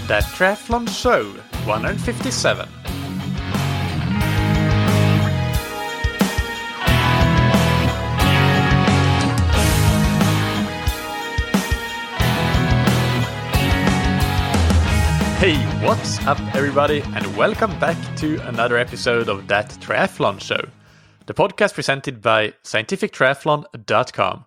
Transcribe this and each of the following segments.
That Triathlon Show 157. Hey, what's up everybody, and welcome back to another episode of That Triathlon Show, the podcast presented by scientifictriathlon.com.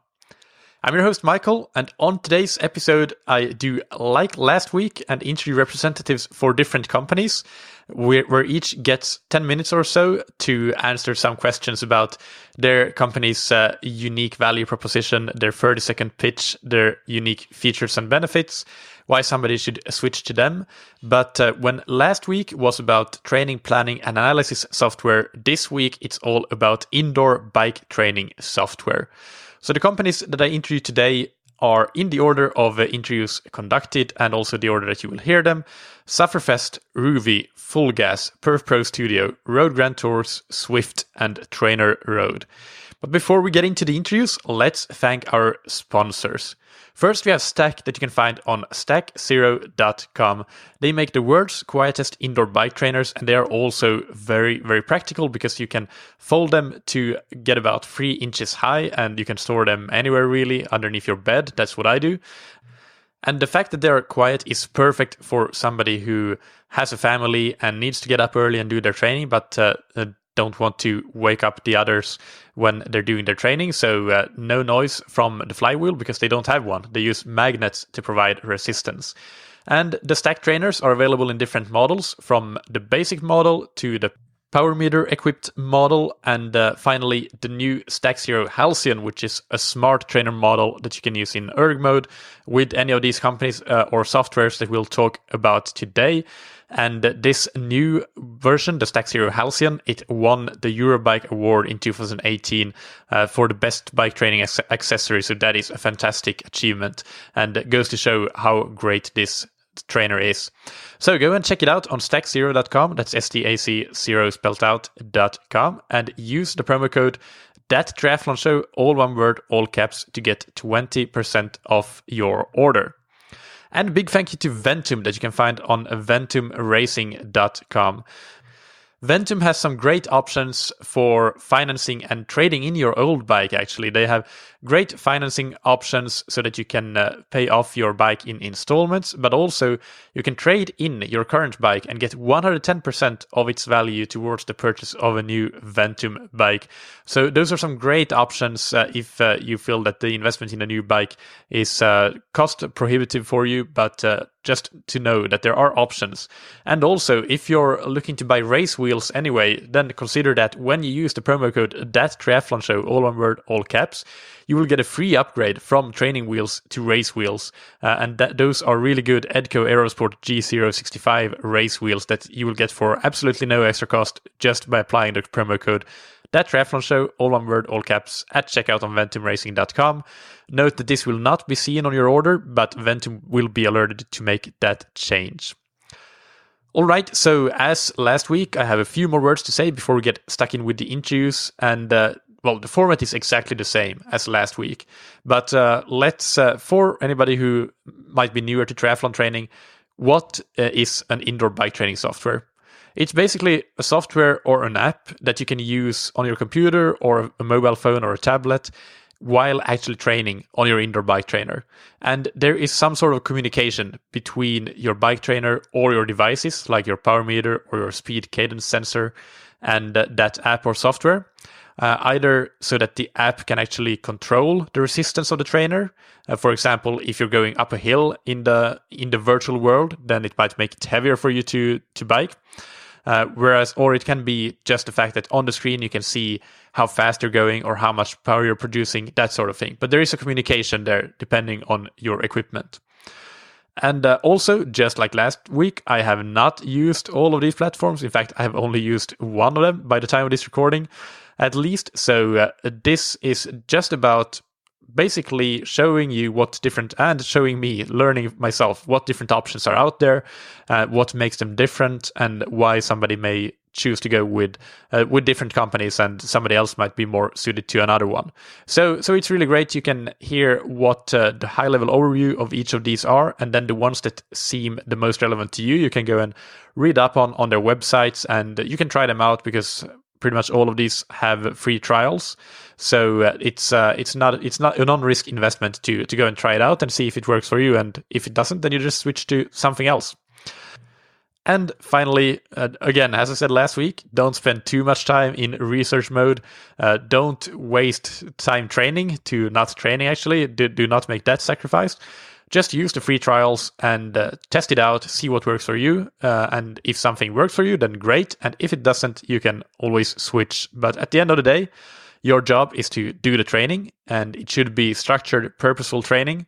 I'm your host Michael, and on today's episode I do like last week and interview representatives for different companies, where each gets 10 minutes or so to answer some questions about their company's unique value proposition, their 30-second pitch, their unique features and benefits, why somebody should switch to them. But when last week was about training, planning, and analysis software, this week it's all about indoor bike training software. So the companies that I interview today are in the order of interviews conducted and also the order that you will hear them: Sufferfest, Rouvy, Fulgaz, PerfPro Studio, RoadGrandTours, Zwift, and TrainerRoad. But before we get into the interviews, let's thank our sponsors. First, we have Stack, that you can find on stackzero.com. They make the world's quietest indoor bike trainers, and they are also very, very practical because you can fold them to get about 3 inches high, and you can store them anywhere really, underneath your bed. That's what I do. And the fact that they're quiet is perfect for somebody who has a family and needs to get up early and do their training, but don't want to wake up the others when they're doing their training. So no noise from the flywheel because they don't have one. They use magnets to provide resistance. And the Stack trainers are available in different models, from the basic model to the power meter equipped model, and finally the new Stack Zero Halcyon, which is a smart trainer model that you can use in erg mode with any of these companies or softwares that we'll talk about today. And this new version, the Stack Zero Halcyon, it won the Eurobike Award in 2018 for the best bike training accessory. So that is a fantastic achievement and goes to show how great this trainer is. So go and check it out on stackzero.com. That's STAC0 spelled out.com, and use the promo code THATTRIATHLONSHOW, all one word, all caps, to get 20% off your order. And a big thank you to Ventum, that you can find on ventumracing.com. Ventum has some great options for financing and trading in your old bike, actually. They have great financing options so that you can pay off your bike in installments, but also you can trade in your current bike and get 110% of its value towards the purchase of a new Ventum bike. So those are some great options if you feel that the investment in a new bike is cost prohibitive for you, but just to know that there are options. And also, if you're looking to buy race wheels anyway, then consider that when you use the promo code THATTRIATHLONSHOW, all one word, all caps, you will get a free upgrade from training wheels to race wheels. And those are really good Edco Aerosport G065 race wheels that you will get for absolutely no extra cost just by applying the promo code THATTRIATHLONSHOW, all one word, all caps, at checkout on ventumracing.com. Note that this will not be seen on your order, but Ventum will be alerted to make that change. All right, so as last week, I have a few more words to say before we get stuck in with the interviews. And well, the format is exactly the same as last week. But let's, for anybody who might be newer to triathlon training, what is an indoor bike training software? It's basically a software or an app that you can use on your computer or a mobile phone or a tablet while actually training on your indoor bike trainer. And there is some sort of communication between your bike trainer or your devices, like your power meter or your speed cadence sensor, and that app or software. Either so that the app can actually control the resistance of the trainer. For example, if you're going up a hill in the virtual world, then it might make it heavier for you to bike. Or it can be just the fact that on the screen you can see how fast you're going or how much power you're producing, that sort of thing. But there is a communication there depending on your equipment. And also, just like last week, I have not used all of these platforms. In fact, I have only used one of them by the time of this recording, at least. So this is just about basically showing you and showing me, learning myself, what different options are out there, what makes them different, and why somebody may choose to go with different companies, and somebody else might be more suited to another one. So it's really great. You can hear what the high-level overview of each of these are, and then the ones that seem the most relevant to you, you can go and read up on their websites, and you can try them out because pretty much all of these have free trials. So it's not a non-risk investment to go and try it out and see if it works for you. And if it doesn't, then you just switch to something else. And finally, again, as I said last week, don't spend too much time in research mode. Don't waste time training to not training, actually. Do not make that sacrifice. Just use the free trials and test it out, see what works for you. And if something works for you, then great. And if it doesn't, you can always switch. But at the end of the day, your job is to do the training, and it should be structured, purposeful training.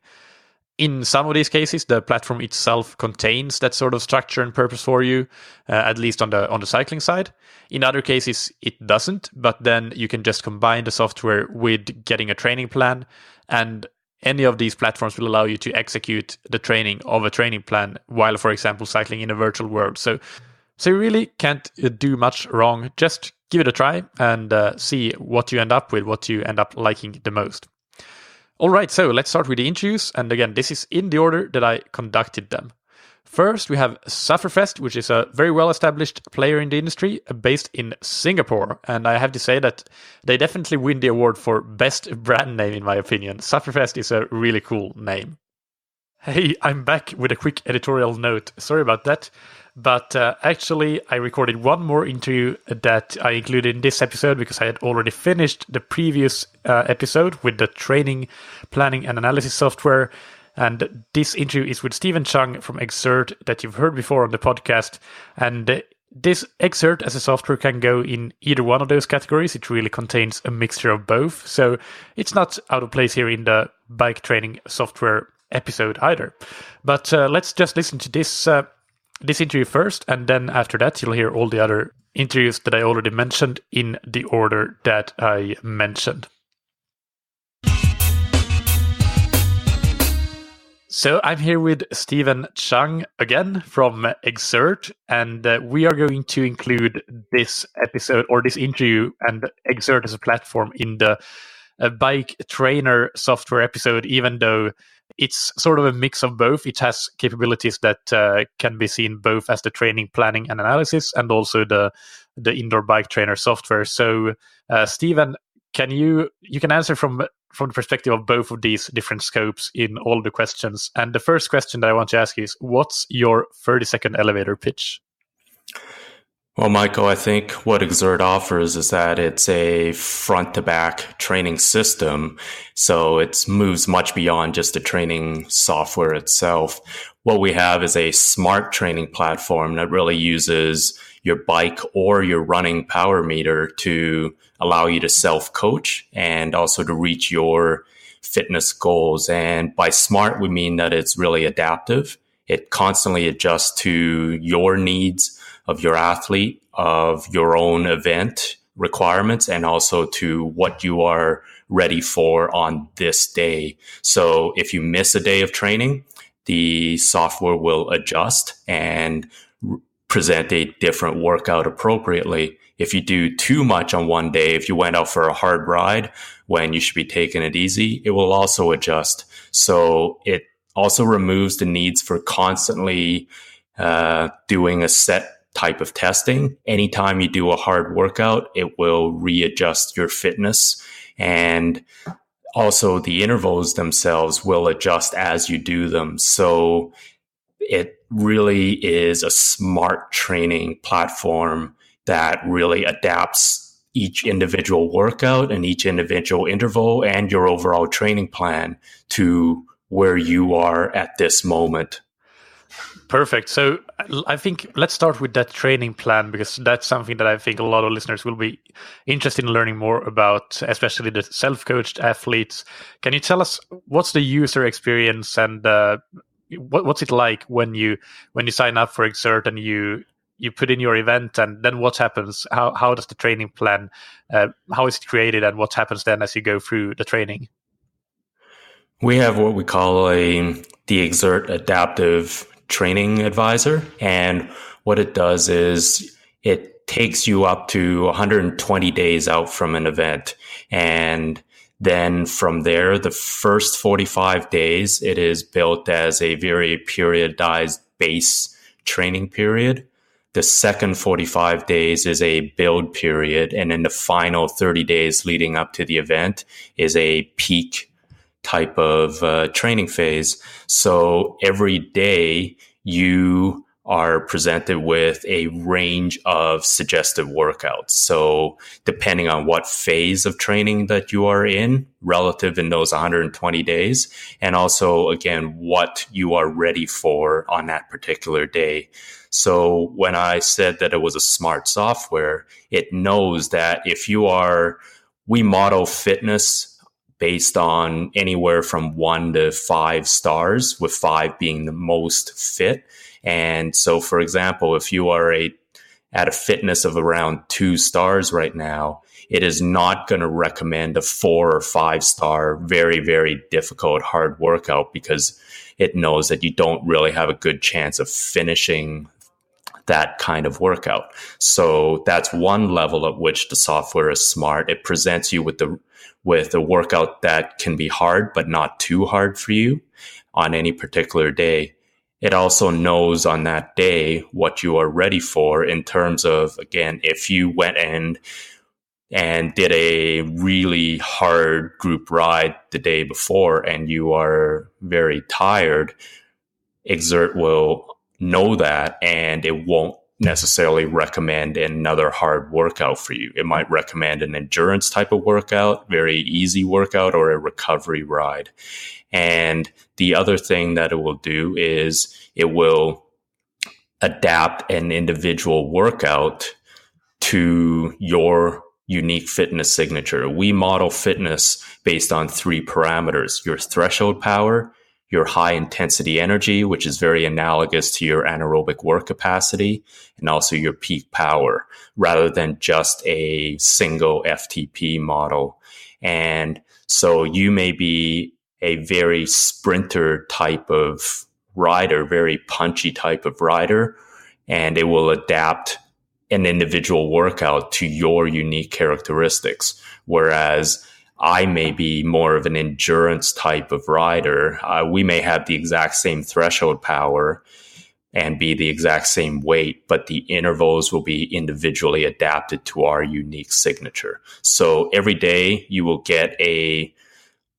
In some of these cases, the platform itself contains that sort of structure and purpose for you, at least on the cycling side. In other cases, it doesn't, but then you can just combine the software with getting a training plan, and any of these platforms will allow you to execute the training of a training plan while, for example, cycling in a virtual world. So you really can't do much wrong. Just give it a try and see what you end up with, what you end up liking the most. All right, so let's start with the interviews. And again, this is in the order that I conducted them. First, we have Sufferfest, which is a very well-established player in the industry based in Singapore. And I have to say that they definitely win the award for best brand name, in my opinion. Sufferfest is a really cool name. Hey, I'm back with a quick editorial note. Sorry about that. But actually, I recorded one more interview that I included in this episode because I had already finished the previous episode with the training, planning, and analysis software. And this interview is with Stephen Cheung from Exert that you've heard before on the podcast. And this Exert as a software can go in either one of those categories. It really contains a mixture of both. So it's not out of place here in the bike training software episode either. But let's just listen to this interview first, and then after that you'll hear all the other interviews that I already mentioned in the order that I mentioned. So I'm here with Stephen Cheung again from Exert, and we are going to include this episode or this interview and Exert as a platform in the bike trainer software episode, even though it's sort of a mix of both. It has capabilities that can be seen both as the training, planning, and analysis, and also the indoor bike trainer software. So, Stephen, you can answer from the perspective of both of these different scopes in all the questions. And the first question that I want to ask you is, what's your 30-second elevator pitch? Well, Michael, I think what Xert offers is that it's a front-to-back training system, so it moves much beyond just the training software itself. What we have is a smart training platform that really uses your bike or your running power meter to allow you to self-coach and also to reach your fitness goals. And by smart, we mean that it's really adaptive. It constantly adjusts to your needs of your athlete, of your own event requirements, and also to what you are ready for on this day. So if you miss a day of training, the software will adjust and present a different workout appropriately. If you do too much on one day, if you went out for a hard ride when you should be taking it easy, it will also adjust. So it also removes the needs for constantly doing a set type of testing. Anytime you do a hard workout, it will readjust your fitness, and also the intervals themselves will adjust as you do them. So it really is a smart training platform that really adapts each individual workout and each individual interval and your overall training plan to where you are at this moment. Perfect. So I think let's start with that training plan, because that's something that I think a lot of listeners will be interested in learning more about, especially the self-coached athletes. Can you tell us what's the user experience and what's it like when you sign up for Exert and you put in your event, and then what happens? How does the training plan, how is it created, and what happens then as you go through the training? We have what we call the Exert Adaptive Training Advisor. And what it does is it takes you up to 120 days out from an event. And then from there, the first 45 days, it is built as a very periodized base training period. The second 45 days is a build period. And then the final 30 days leading up to the event is a peak type of training phase. So every day you are presented with a range of suggested workouts. So depending on what phase of training that you are in relative in those 120 days, and also, again, what you are ready for on that particular day. So when I said that it was a smart software, it knows that we model fitness based on anywhere from 1 to 5 stars, with 5 being the most fit. And so, for example, if you are at a fitness of around 2 stars right now, it is not going to recommend a 4 or 5 star, very, very difficult, hard workout, because it knows that you don't really have a good chance of finishing that kind of workout. So that's one level at which the software is smart. It presents you with a workout that can be hard, but not too hard for you on any particular day. It also knows on that day what you are ready for in terms of, again, if you went and did a really hard group ride the day before and you are very tired, Exert will know that, and it won't necessarily recommend another hard workout for you. It might recommend an endurance type of workout, very easy workout, or a recovery ride. And the other thing that it will do is it will adapt an individual workout to your unique fitness signature. We model fitness based on 3 parameters: your threshold power, your high intensity energy, which is very analogous to your anaerobic work capacity, and also your peak power, rather than just a single FTP model. And so you may be a very sprinter type of rider, very punchy type of rider, and it will adapt an individual workout to your unique characteristics. Whereas I may be more of an endurance type of rider. We may have the exact same threshold power and be the exact same weight, but the intervals will be individually adapted to our unique signature. So every day you will get a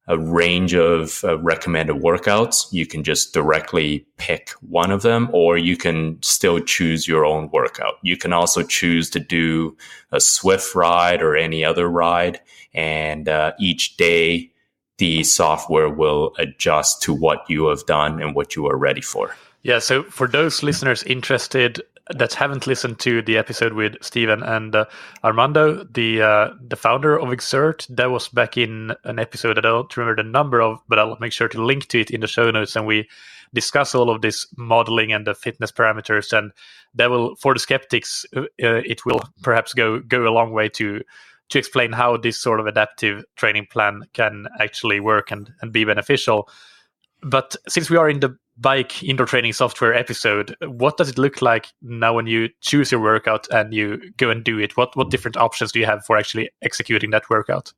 range of recommended workouts. You can just directly pick one of them, or you can still choose your own workout. You can also choose to do a Zwift ride or any other ride, and each day the software will adjust to what you have done and what you are ready for. Yeah, so for those listeners interested that haven't listened to the episode with Steven and Armando, the founder of Xert, that was back in an episode that I don't remember the number of, but I'll make sure to link to it in the show notes, and we discuss all of this modeling and the fitness parameters, and that will, for the skeptics, it will perhaps go a long way to explain how this sort of adaptive training plan can actually work and be beneficial. But since we are in the bike indoor training software episode, what does it look like now when you choose your workout and you go and do it? What different options do you have for actually executing that workout?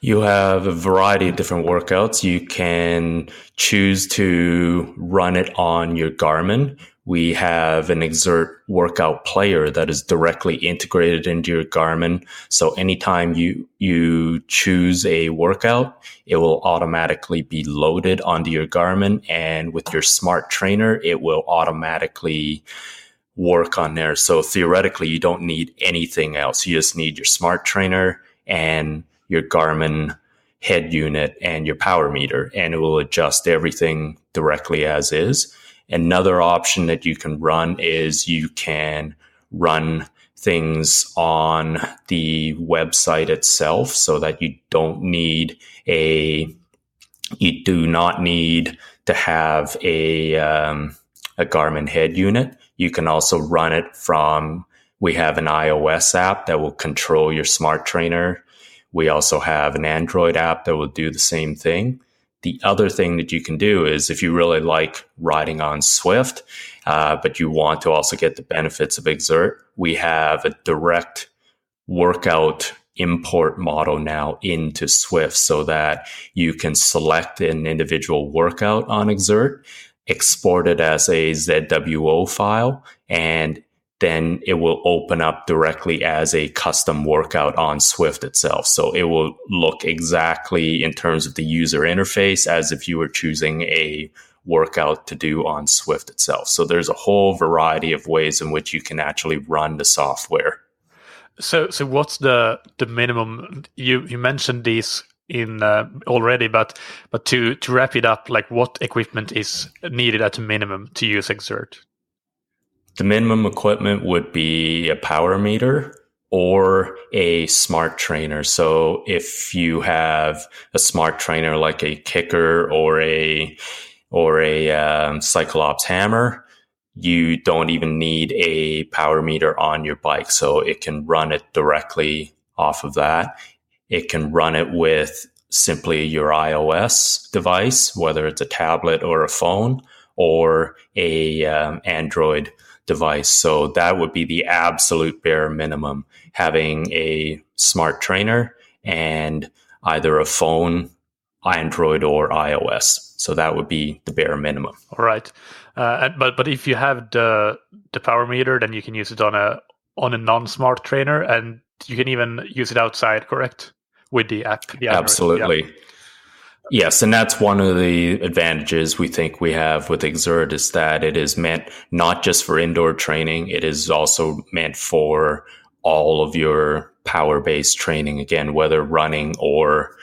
You have a variety of different workouts. You can choose to run it on your Garmin. We have an Exert workout player that is directly integrated into your Garmin. So anytime you choose a workout, it will automatically be loaded onto your Garmin. And with your smart trainer, it will automatically work on there. So theoretically, you don't need anything else. You just need your smart trainer and your Garmin head unit and your power meter, and it will adjust everything directly as is. Another option that you can run is you can run things on the website itself, so that you do not need to have a Garmin head unit. You can also run it we have an iOS app that will control your smart trainer. We also have an Android app that will do the same thing. The other thing that you can do is, if you really like riding on Zwift, but you want to also get the benefits of Exert, we have a direct workout import model now into Zwift so that you can select an individual workout on Exert, export it as a ZWO file, and then it will open up directly as a custom workout on Zwift itself. So it will look exactly in terms of the user interface as if you were choosing a workout to do on Zwift itself. So there's a whole variety of ways in which you can actually run the software. So what's the minimum? You mentioned these in already, but to wrap it up, like what equipment is needed at a minimum to use Exert? The minimum equipment would be a power meter or a smart trainer. So if you have a smart trainer like a Kicker or a Cyclops hammer, you don't even need a power meter on your bike. So it can run it directly off of that. It can run it with simply your iOS device, whether it's a tablet or a phone or a Android device. So that would be the absolute bare minimum, having a smart trainer and either a phone, Android or iOS. So that would be the bare minimum. All right. But if you have the power meter, then you can use it on a non-smart trainer, and you can even use it outside, correct? With the app. The Absolutely. Yeah. Yes, and that's one of the advantages we think we have with Exert is that it is meant not just for indoor training, it is also meant for all of your power-based training, again, whether running or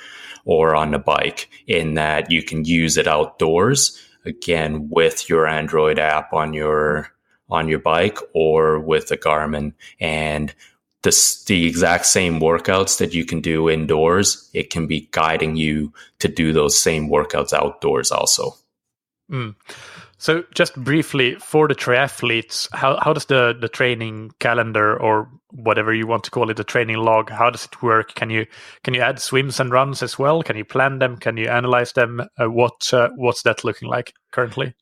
on the bike, in that you can use it outdoors, again, with your Android app on your bike or with a Garmin. And the exact same workouts that you can do indoors, it can be guiding you to do those same workouts outdoors also. So just briefly, for the triathletes, how does the training calendar, or whatever you want to call it, the training log, how does it work? Can you add swims and runs as well? Can you plan them? Can you analyze them? What's that looking like currently?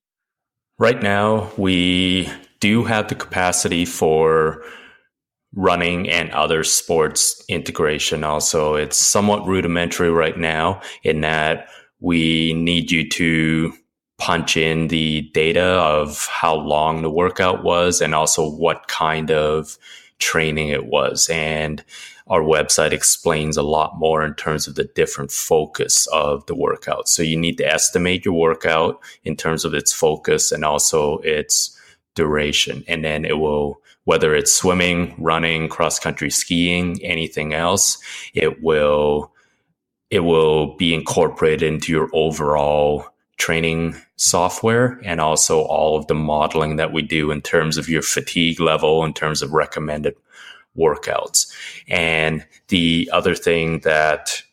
Right now, we do have the capacity for running and other sports integration also. It's somewhat rudimentary right now in that we need you to punch in the data of how long the workout was and also what kind of training it was. And our website explains a lot more in terms of the different focus of the workout. So you need to estimate your workout in terms of its focus and also its duration. And then it will, whether it's swimming, running, cross-country skiing, anything else, it will be incorporated into your overall training software and also all of the modeling that we do in terms of your fatigue level, in terms of recommended workouts. And the other thing that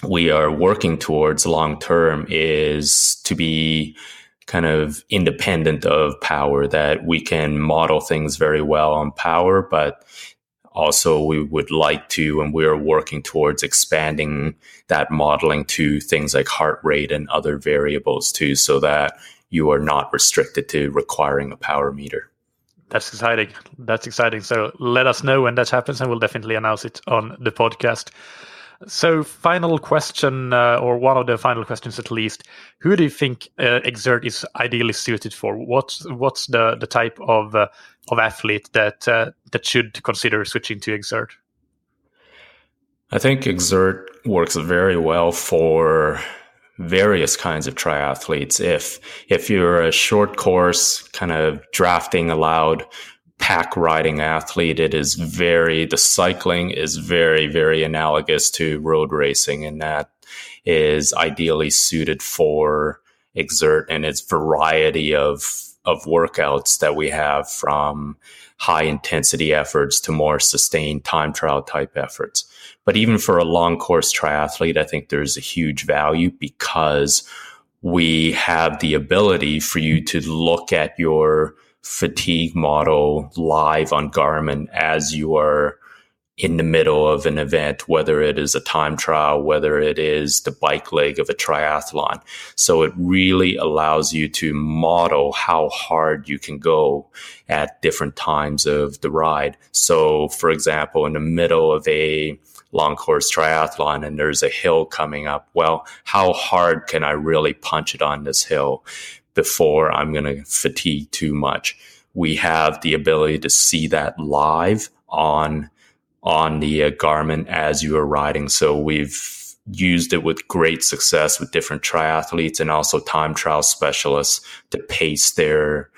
we are working towards long term is to be kind of independent of power, that we can model things very well on power, but also we would like to, and we're working towards expanding that modeling to things like heart rate and other variables too, so that you are not restricted to requiring a power meter. That's exciting. So let us know when that happens, and we'll definitely announce it on the podcast. So final question, or one of the final questions at least, who do you think Exert is ideally suited for? What's the type of athlete that should consider switching to Exert? I think Exert works very well for various kinds of triathletes. If you're a short course, kind of drafting allowed, pack riding athlete, the cycling is very, very analogous to road racing, and that is ideally suited for Exert and its variety of workouts that we have, from high intensity efforts to more sustained time trial type efforts. But even for a long course triathlete, I think there's a huge value because we have the ability for you to look at your fatigue model live on Garmin as you are in the middle of an event, whether it is a time trial, whether it is the bike leg of a triathlon. So it really allows you to model how hard you can go at different times of the ride. So, for example, in the middle of a long course triathlon and there's a hill coming up, well, how hard can I really punch it on this hill before I'm going to fatigue too much? We have the ability to see that live on the Garmin as you are riding. So we've used it with great success with different triathletes and also time trial specialists to pace their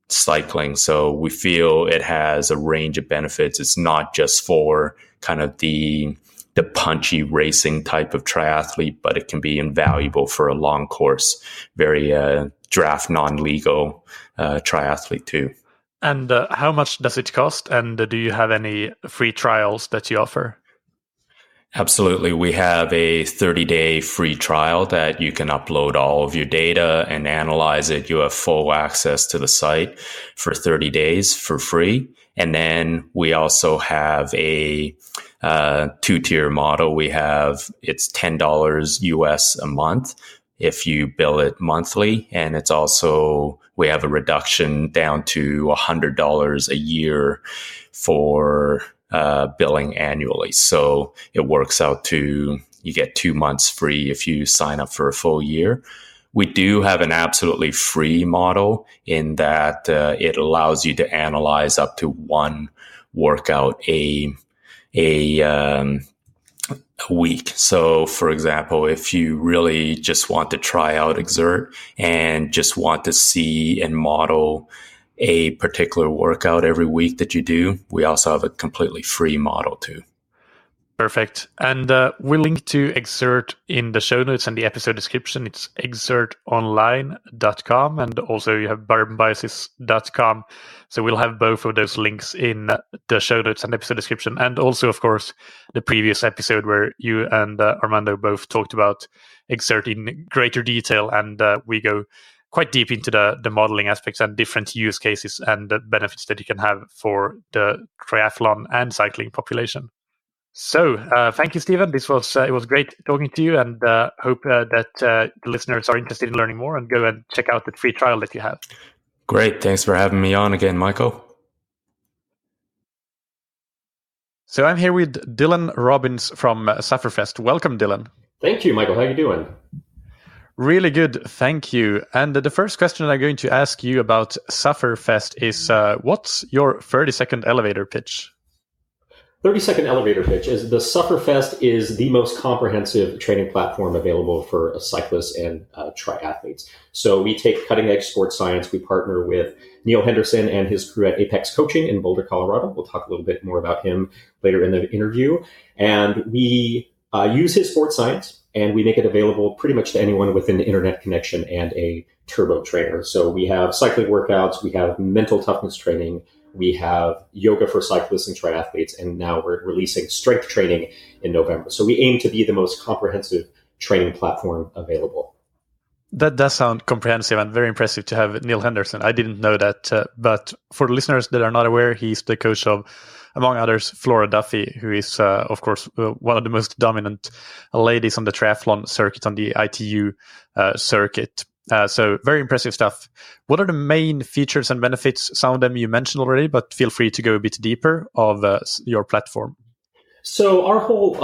cycling. So we feel it has a range of benefits. It's not just for kind of the punchy racing type of triathlete, but it can be invaluable for a long course, very draft non-legal triathlete too. And how much does it cost? And do you have any free trials that you offer? Absolutely. We have a 30-day free trial that you can upload all of your data and analyze it. You have full access to the site for 30 days for free. And then we also have a two-tier model. It's $10 US a month if you bill it monthly. And it's also, we have a reduction down to $100 a year for billing annually. So it works out to, you get 2 months free if you sign up for a full year. We do have an absolutely free model in that it allows you to analyze up to one workout a week. So for example, if you really just want to try out Exert and just want to see and model a particular workout every week that you do, we also have a completely free model too. Perfect. And we'll link to Exert in the show notes and the episode description. It's exertonline.com, and also you have bourbonbiases.com. So we'll have both of those links in the show notes and episode description. And also, of course, the previous episode where you and Armando both talked about Exert in greater detail, and we go quite deep into the modeling aspects and different use cases and the benefits that you can have for the triathlon and cycling population. So thank you, Stephen. It was great talking to you, and hope that the listeners are interested in learning more and go and check out the free trial that you have. Great. Thanks for having me on again, Michael. So I'm here with Dylan Robbins from Sufferfest. Welcome, Dylan. Thank you, Michael. How are you doing? Really good, thank you. And the first question I'm going to ask you about Sufferfest is, what's your 30-second elevator pitch? 30-second elevator pitch is the Sufferfest is the most comprehensive training platform available for cyclists and triathletes. So we take cutting-edge sports science. We partner with Neil Henderson and his crew at Apex Coaching in Boulder, Colorado. We'll talk a little bit more about him later in the interview. And we use his sports science, and we make it available pretty much to anyone with an internet connection and a turbo trainer. So we have cycling workouts, we have mental toughness training, we have yoga for cyclists and triathletes, and now we're releasing strength training in November. So we aim to be the most comprehensive training platform available. That does sound comprehensive and very impressive to have Neil Henderson. I didn't know that, but for the listeners that are not aware, he's the coach of, among others, Flora Duffy, who is, of course, one of the most dominant ladies on the triathlon circuit, on the ITU circuit. So very impressive stuff. What are the main features and benefits? Some of them you mentioned already, but feel free to go a bit deeper of your platform. So our whole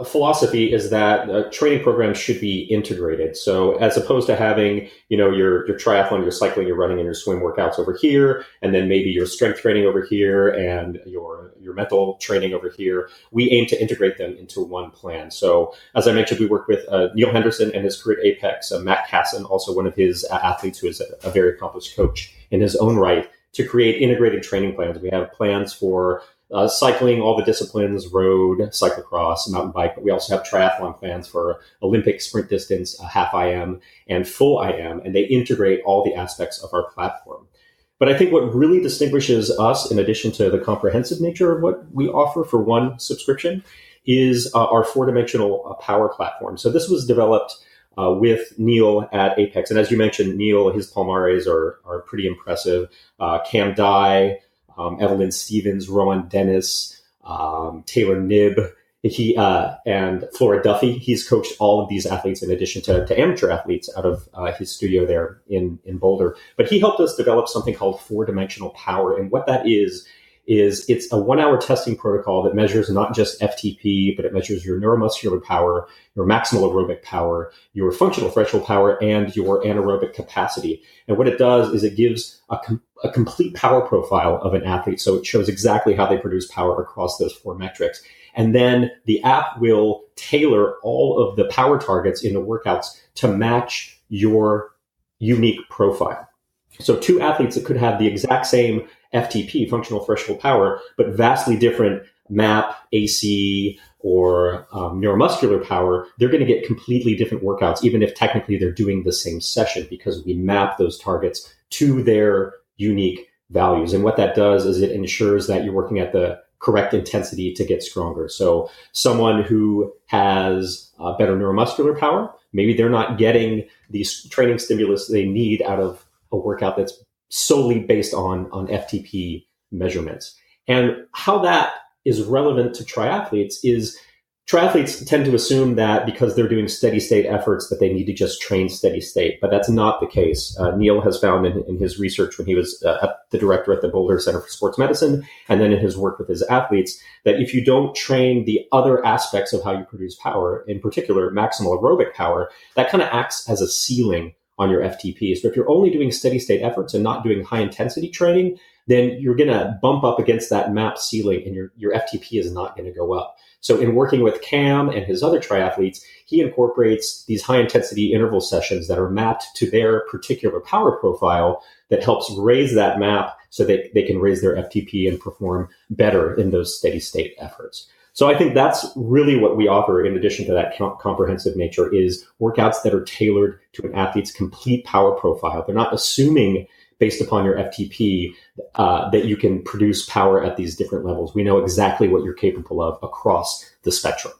philosophy is that training programs should be integrated. So as opposed to having, your triathlon, your cycling, your running, and your swim workouts over here, and then maybe your strength training over here and your mental training over here, we aim to integrate them into one plan. So as I mentioned, we work with Neil Henderson and his crew at Apex, Matt Casson, also one of his athletes who is a very accomplished coach in his own right, to create integrated training plans. We have plans for cycling, all the disciplines, road, cyclocross, mountain bike, but we also have triathlon plans for Olympic sprint distance, half IM, and full IM, and they integrate all the aspects of our platform. But I think what really distinguishes us, in addition to the comprehensive nature of what we offer for one subscription, is our four-dimensional power platform. So this was developed with Neil at Apex. And as you mentioned, Neil, his palmares are pretty impressive. Cam Dye, Evelyn Stevens, Rowan Dennis, Taylor Knibb, and Flora Duffy. He's coached all of these athletes in addition to amateur athletes out of his studio there in Boulder. But he helped us develop something called 4-dimensional power. And what that is it's a 1-hour testing protocol that measures not just FTP, but it measures your neuromuscular power, your maximal aerobic power, your functional threshold power, and your anaerobic capacity. And what it does is it gives a complete power profile of an athlete. So it shows exactly how they produce power across those 4 metrics. And then the app will tailor all of the power targets in the workouts to match your unique profile. So 2 athletes that could have the exact same FTP, functional threshold power, but vastly different MAP, AC, or neuromuscular power, they're going to get completely different workouts, even if technically they're doing the same session, because we map those targets to their unique values. And what that does is it ensures that you're working at the correct intensity to get stronger. So someone who has better neuromuscular power, maybe they're not getting these training stimulus they need out of a workout that's solely based on FTP measurements. And how that is relevant to triathletes is triathletes tend to assume that because they're doing steady state efforts that they need to just train steady state, but that's not the case. Neil has found in his research when he was the director at the Boulder Center for Sports Medicine, and then in his work with his athletes, that if you don't train the other aspects of how you produce power, in particular maximal aerobic power, that kind of acts as a ceiling on your FTP. So if you're only doing steady state efforts and not doing high intensity training, then you're going to bump up against that MAP ceiling and your FTP is not going to go up. So in working with Cam and his other triathletes, he incorporates these high intensity interval sessions that are mapped to their particular power profile that helps raise that MAP so that they can raise their FTP and perform better in those steady state efforts. So I think that's really what we offer in addition to that comprehensive nature is workouts that are tailored to an athlete's complete power profile. They're not assuming based upon your FTP that you can produce power at these different levels. We know exactly what you're capable of across the spectrum.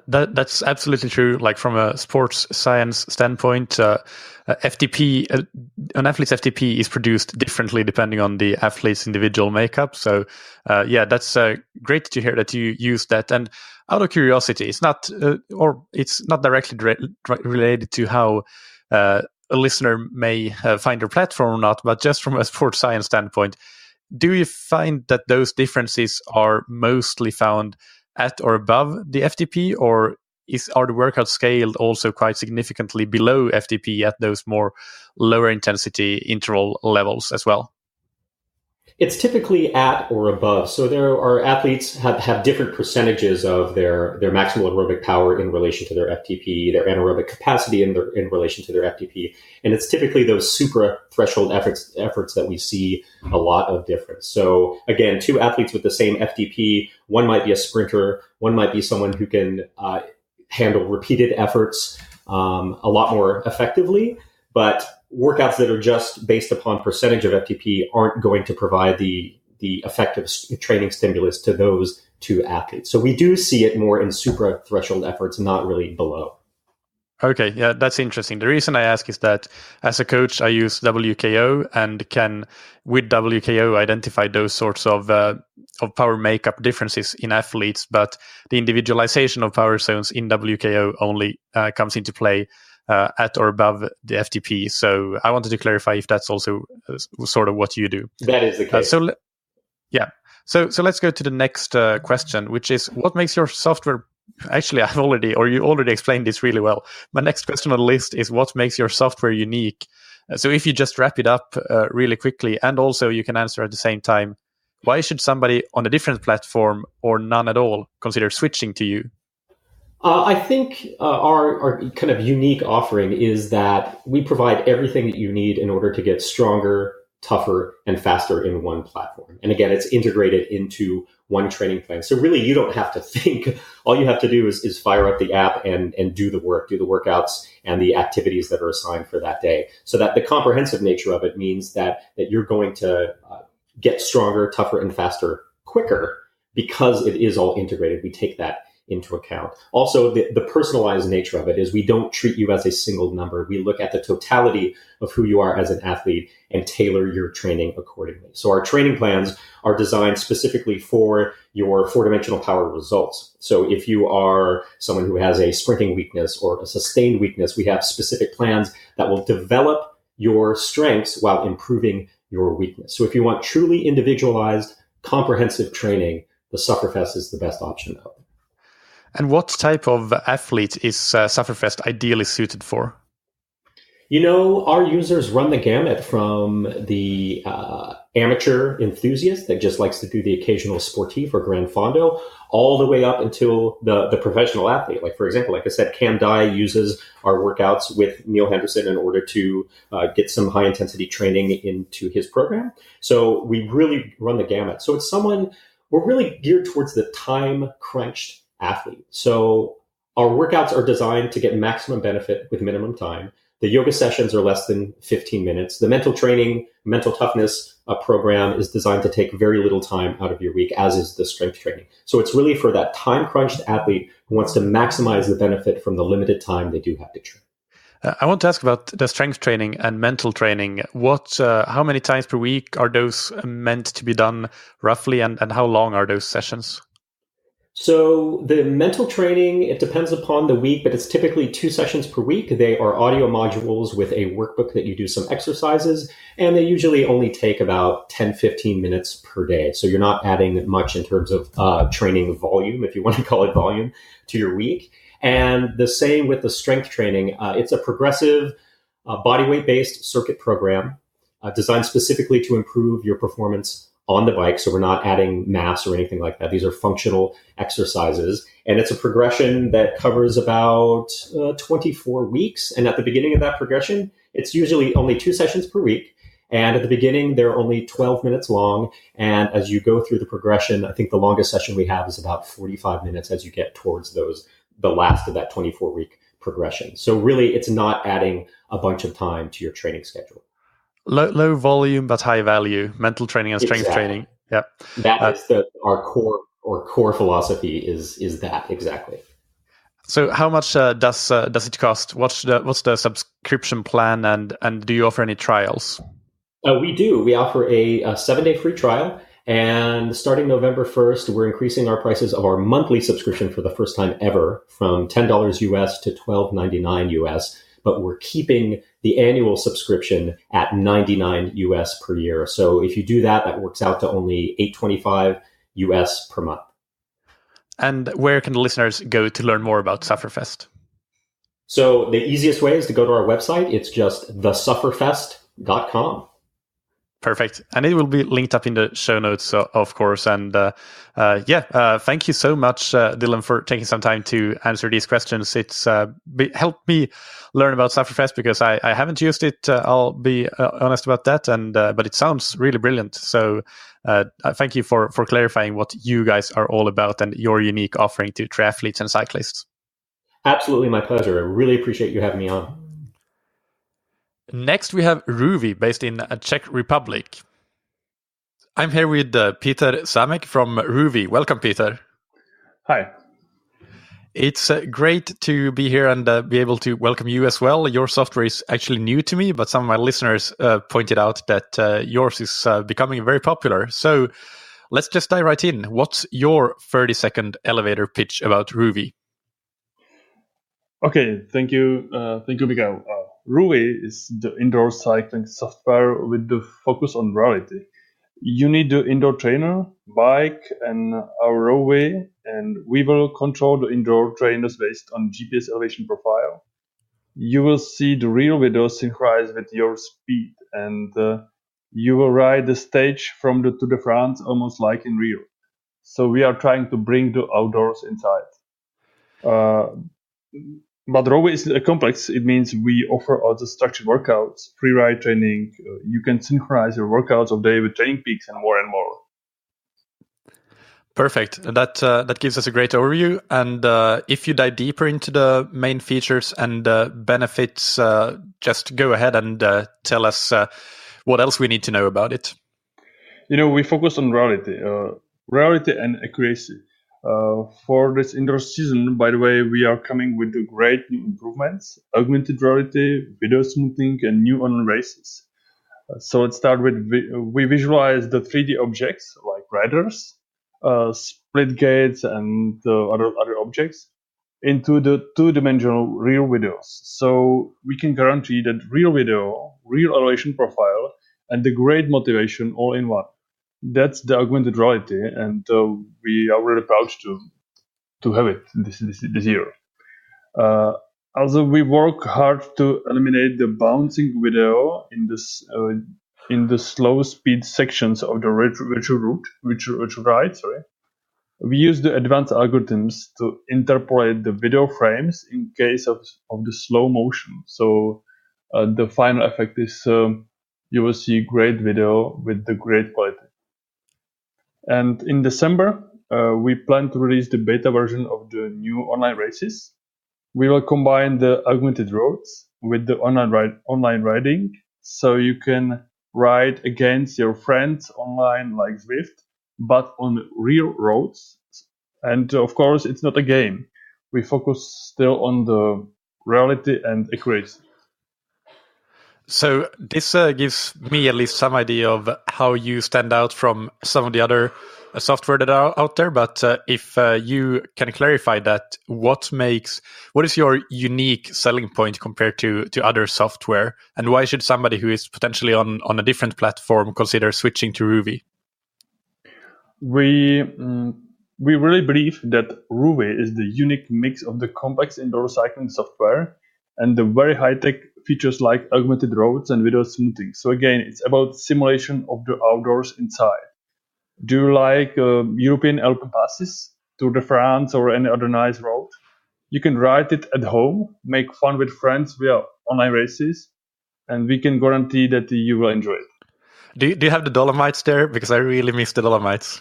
That's absolutely true. Like from a sports science standpoint, FTP, an athlete's FTP is produced differently depending on the athlete's individual makeup. So, that's great to hear that you use that. And out of curiosity, it's not directly related to how a listener may find your platform or not, but just from a sports science standpoint, do you find that those differences are mostly found at or above the FTP, or are the workouts scaled also quite significantly below FTP at those more lower intensity interval levels as well? It's typically at or above. So there are athletes have different percentages of their maximal aerobic power in relation to their FTP, their anaerobic capacity in relation to their FTP. And it's typically those supra threshold efforts that we see a lot of difference. So again, 2 athletes with the same FTP, one might be a sprinter, one might be someone who can handle repeated efforts a lot more effectively, but workouts that are just based upon percentage of FTP aren't going to provide the effective training stimulus to those 2 athletes. So we do see it more in supra threshold efforts, not really below. Okay, yeah, that's interesting. The reason I ask is that as a coach, I use WKO and can, with WKO, identify those sorts of power makeup differences in athletes, but the individualization of power zones in WKO only comes into play at or above the FTP. So I wanted to clarify if that's also sort of what you do. That is the case. So let's go to the next question, which is what makes your software. Actually, you already explained this really well. My next question on the list is what makes your software unique? So if you just wrap it up really quickly, and also you can answer at the same time, why should somebody on a different platform or none at all consider switching to you? I think our kind of unique offering is that we provide everything that you need in order to get stronger, tougher, and faster in one platform. And again, it's integrated into one training plan. So really, you don't have to think. All you have to do is fire up the app and do the work, do the workouts and the activities that are assigned for that day. So that the comprehensive nature of it means that you're going to get stronger, tougher, and faster quicker because it is all integrated. We take that into account. Also, the personalized nature of it is we don't treat you as a single number. We look at the totality of who you are as an athlete and tailor your training accordingly. So our training plans are designed specifically for your four-dimensional power results. So if you are someone who has a sprinting weakness or a sustained weakness, we have specific plans that will develop your strengths while improving your weakness. So if you want truly individualized, comprehensive training, the Sufferfest is the best option out there. And what type of athlete is Sufferfest ideally suited for? Our users run the gamut from the amateur enthusiast that just likes to do the occasional sportif or grand fondo, all the way up until the professional athlete. Like, for example, like I said, Cam Dye uses our workouts with Neil Henderson in order to get some high intensity training into his program. So we really run the gamut. So it's we're really geared towards the time crunched athlete. So our workouts are designed to get maximum benefit with minimum time. The yoga sessions are less than 15 minutes. The mental training, mental toughness program is designed to take very little time out of your week, as is the strength training. So it's really for that time-crunched athlete who wants to maximize the benefit from the limited time they do have to train. I want to ask about the strength training and mental training. How many times per week are those meant to be done roughly, and how long are those sessions? So the mental training, it depends upon the week, but it's typically 2 sessions per week. They are audio modules with a workbook that you do some exercises, and they usually only take about 10, 15 minutes per day. So you're not adding much in terms of training volume, if you want to call it volume, to your week. And the same with the strength training. It's a progressive bodyweight-based circuit program designed specifically to improve your performance on the bike. So we're not adding mass or anything like that. These are functional exercises. And it's a progression that covers about 24 weeks. And at the beginning of that progression, it's usually only 2 sessions per week. And at the beginning, they're only 12 minutes long. And as you go through the progression, I think the longest session we have is about 45 minutes as you get towards the last of that 24-week progression. So really, it's not adding a bunch of time to your training schedule. Low volume but high value, mental training and strength training. Yeah, that is our core philosophy is that exactly. So how much does it cost? What's the subscription plan, and do you offer any trials? We do. We offer a 7-day free trial, and starting November 1st, we're increasing our prices of our monthly subscription for the first time ever from $10 US to $12.99 US. But we're keeping the annual subscription at $99 US per year. So if you do that, that works out to only $8.25 US per month. And where can the listeners go to learn more about Sufferfest? So the easiest way is to go to our website. It's just thesufferfest.com. Perfect. And it will be linked up in the show notes, of course. And thank you so much, Dylan, for taking some time to answer these questions. It's helped me learn about Sufferfest because I haven't used it. I'll be honest about that. But it sounds really brilliant. So thank you for clarifying what you guys are all about and your unique offering to triathletes and cyclists. Absolutely, my pleasure. I really appreciate you having me on. Next, we have Rouvy, based in Czech Republic. I'm here with Peter Samek from Rouvy. Welcome, Peter. Hi. It's great to be here and be able to welcome you as well. Your software is actually new to me, but some of my listeners pointed out that yours is becoming very popular. So let's just dive right in. What's your 30-second elevator pitch about Rouvy? Okay, thank you, Miguel. Rouvy is the indoor cycling software with the focus on reality. You need the indoor trainer, bike, and our Rouvy, and we will control the indoor trainers based on GPS elevation profile. You will see the real video synchronized with your speed, and you will ride the stage from the Tour de France almost like in real. So we are trying to bring the outdoors inside. But Rouvy is complex. It means we offer also structured workouts, free ride training. You can synchronize your workouts of day with training peaks and more and more. Perfect. That gives us a great overview. And if you dive deeper into the main features and benefits, just go ahead and tell us what else we need to know about it. We focus on reality and accuracy. For this indoor season, by the way, we are coming with the great new improvements, augmented reality, video smoothing, and new online races. So let's start with, we visualize the 3D objects like riders, split gates, and other objects into the two-dimensional real videos. So we can guarantee that real video, real elevation profile, and the great motivation all in one. That's the augmented reality, and we are really proud to have it this year. Also, we work hard to eliminate the bouncing video in the slow speed sections of the virtual ride. Sorry, we use the advanced algorithms to interpolate the video frames in case of the slow motion. So the final effect is you will see great video with the great quality. And in December, we plan to release the beta version of the new online races. We will combine the augmented roads with the online riding, so you can ride against your friends online like Zwift, but on real roads. And of course, it's not a game. We focus still on the reality and accuracy. So this gives me at least some idea of how you stand out from some of the other software that are out there. But if you can clarify that, what is your unique selling point compared to other software, and why should somebody who is potentially on a different platform consider switching to Rouvy? We really believe that Rouvy is the unique mix of the complex indoor cycling software and the very high-tech features like augmented roads and video smoothing. So again, it's about simulation of the outdoors inside. Do you like European Alpine passes, Tour de France, or any other nice road? You can ride it at home, make fun with friends via online races, and we can guarantee that you will enjoy it. Do you have the Dolomites there? Because I really miss the Dolomites.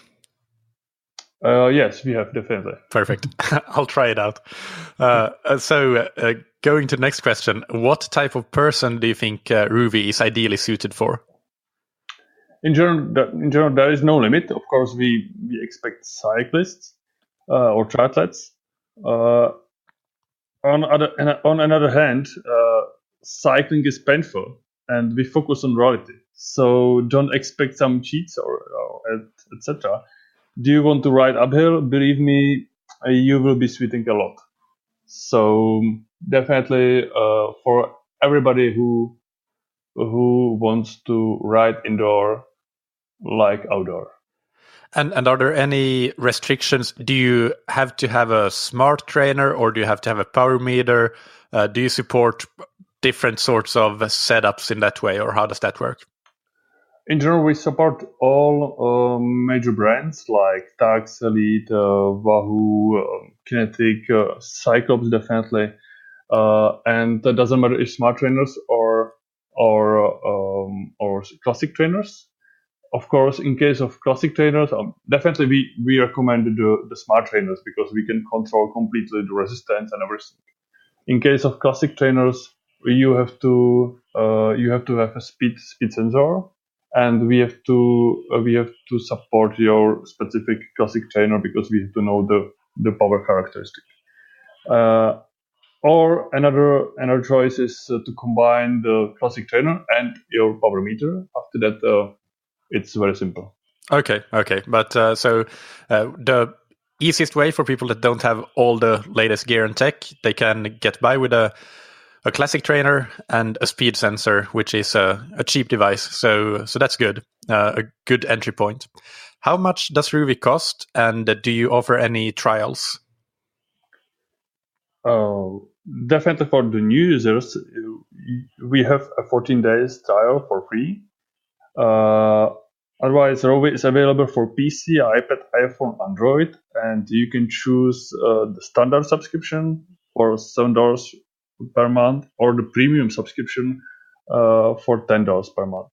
Yes, we have, definitely. Perfect. I'll try it out. So going to the next question, what type of person do you think Rouvy is ideally suited for? In general, there is no limit. Of course, we expect cyclists or triathletes. On another hand, cycling is painful, and we focus on reality. So don't expect some cheats or etc. Do you want to ride uphill? Believe me, you will be sweating a lot. So definitely for everybody who wants to ride indoor like outdoor. And are there any restrictions? Do you have to have a smart trainer, or do you have to have a power meter? Do you support different sorts of setups in that way, or how does that work? In general, we support all major brands like Tax, Elite, Wahoo, Kinetic, Cyclops, definitely, and it doesn't matter if smart trainers or classic trainers. Of course, in case of classic trainers, definitely we recommend the smart trainers because we can control completely the resistance and everything. In case of classic trainers, you have to have a speed sensor. And we have to support your specific classic trainer because we have to know the power characteristic. Or another choice is to combine the classic trainer and your power meter. After that, it's very simple. Okay. But so the easiest way for people that don't have all the latest gear and tech, they can get by with a classic trainer and a speed sensor, which is a cheap device. So that's good. A good entry point. How much does Rouvy cost, and do you offer any trials? Definitely for the new users, we have a 14 days trial for free. Otherwise, Rouvy is available for PC, iPad, iPhone, Android, and you can choose the standard subscription for $7 per month, or the premium subscription for $10 per month.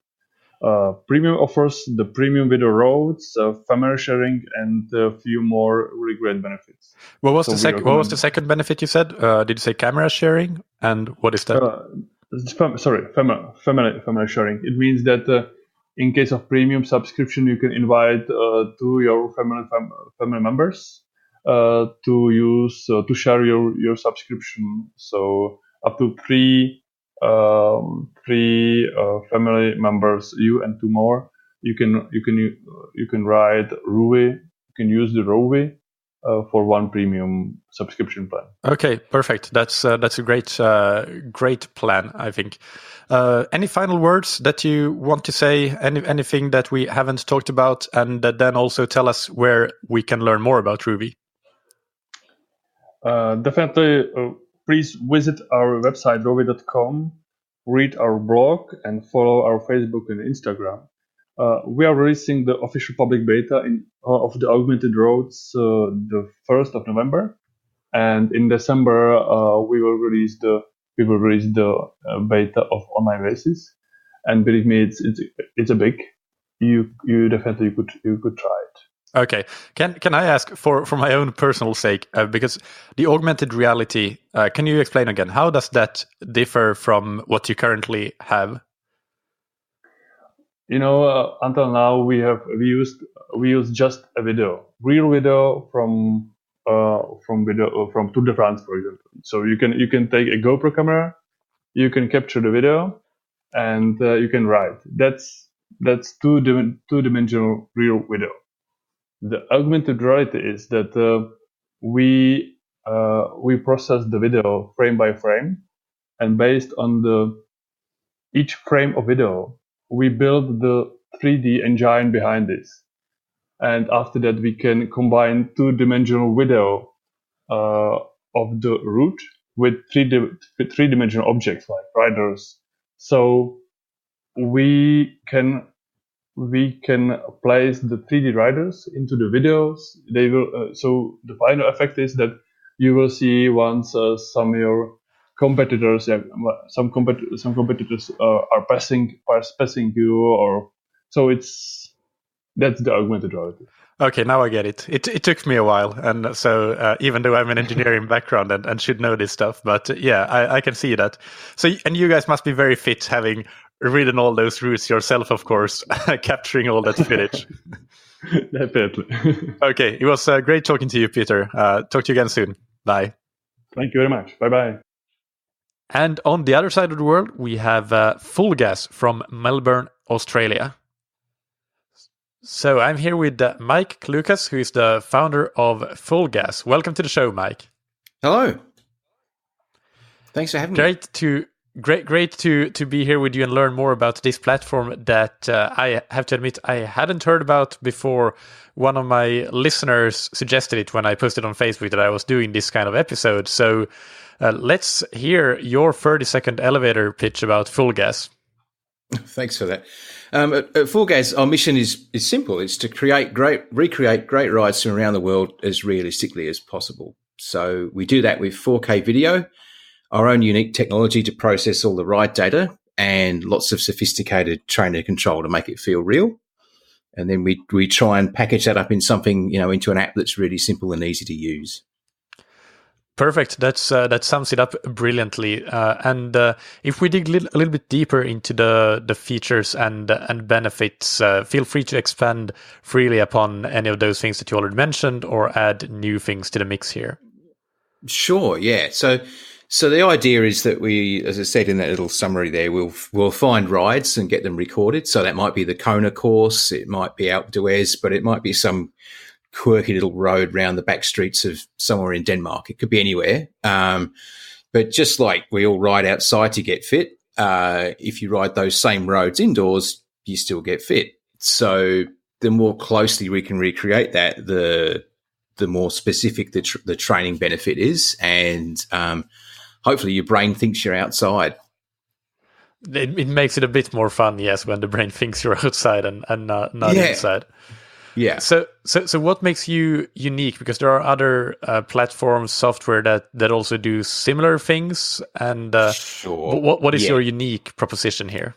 Premium offers the premium video roads, family sharing, and a few more really great benefits. What was the second benefit you said? Did you say camera sharing? And what is that? Family sharing. It means that in case of premium subscription, you can invite to your family members. to share your subscription. So up to three family members, you and two more, you can ride Rouvy. You can use the Rouvy for one premium subscription plan. Okay, perfect. That's a great plan, I think. Any final words that you want to say? Anything that we haven't talked about, and then also tell us where we can learn more about Rouvy. Definitely, please visit our website rouvy.com, read our blog, and follow our Facebook and Instagram. We are releasing the official public beta of the augmented roads the 1st of November, and in December we will release the beta of online races. And believe me, it's a big. You definitely could try it. Okay, can I ask for my own personal sake, because the augmented reality, can you explain again, how does that differ from what you currently have? Until now we use just a real video from Tour de France, for example. So you can take a GoPro camera, you can capture the video, and you can ride. That's two-dimensional real video. The augmented reality is that we process the video frame by frame, and based on each frame of video, we build the 3D engine behind this. And after that, we can combine two-dimensional video of the route with three-dimensional objects like riders. So we can place the 3D riders into the videos. They will. So the final effect is that you will see once some of your competitors, some competitors are passing you, or so that's the augmented reality. Okay, now I get it. It took me a while, and so even though I'm an engineering background and should know this stuff, but yeah, I can see that. So, and you guys must be very fit, having ridden all those routes yourself, of course, capturing all that footage. Definitely. Okay, it was great talking to you, Peter. Talk to you again soon. Bye. Thank you very much. Bye-bye. And on the other side of the world, we have Fulgaz from Melbourne, Australia. So I'm here with Mike Lucas, who is the founder of Fulgaz. Welcome to the show, Mike. Hello. Thanks for having me. Great to be here with you and learn more about this platform that I have to admit I hadn't heard about before. One of my listeners suggested it when I posted on Facebook that I was doing this kind of episode. So let's hear your 30-second elevator pitch about Fulgaz. Thanks for that. At Fulgaz, our mission is simple. It's to recreate great rides from around the world as realistically as possible. So we do that with 4K video, our own unique technology to process all the ride data, and lots of sophisticated trainer control to make it feel real. And then we try and package that up in something, into an app that's really simple and easy to use. Perfect. That sums it up brilliantly. And if we dig a little bit deeper into the features and benefits, feel free to expand freely upon any of those things that you already mentioned, or add new things to the mix here. Sure. Yeah. So the idea is that we, as I said in that little summary there, we'll find rides and get them recorded. So that might be the Kona course, it might be Alpe d'Huez, but it might be some quirky little road round the back streets of somewhere in Denmark. It could be anywhere. But just like we all ride outside to get fit, if you ride those same roads indoors, you still get fit. So the more closely we can recreate that, the more specific the training benefit is, and hopefully your brain thinks you're outside. It makes it a bit more fun, yes, when the brain thinks you're outside and not inside. Yeah. So what makes you unique? Because there are other platforms, software that also do similar things. And sure. What is your unique proposition here?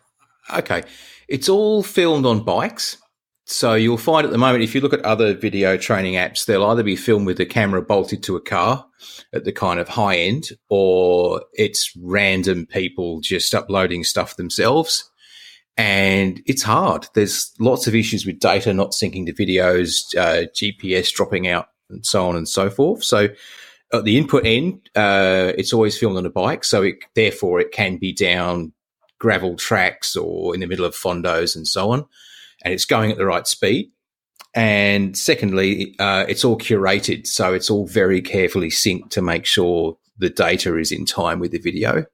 Okay. It's all filmed on bikes. So you'll find at the moment, if you look at other video training apps, they'll either be filmed with the camera bolted to a car at the kind of high end, or it's random people just uploading stuff themselves. And it's hard. There's lots of issues with data not syncing to videos, GPS dropping out and so on and so forth. So at the input end, it's always filmed on a bike, so therefore it can be down gravel tracks or in the middle of fondos and so on, and it's going at the right speed. And secondly, it's all curated, so it's all very carefully synced to make sure the data is in time with the video.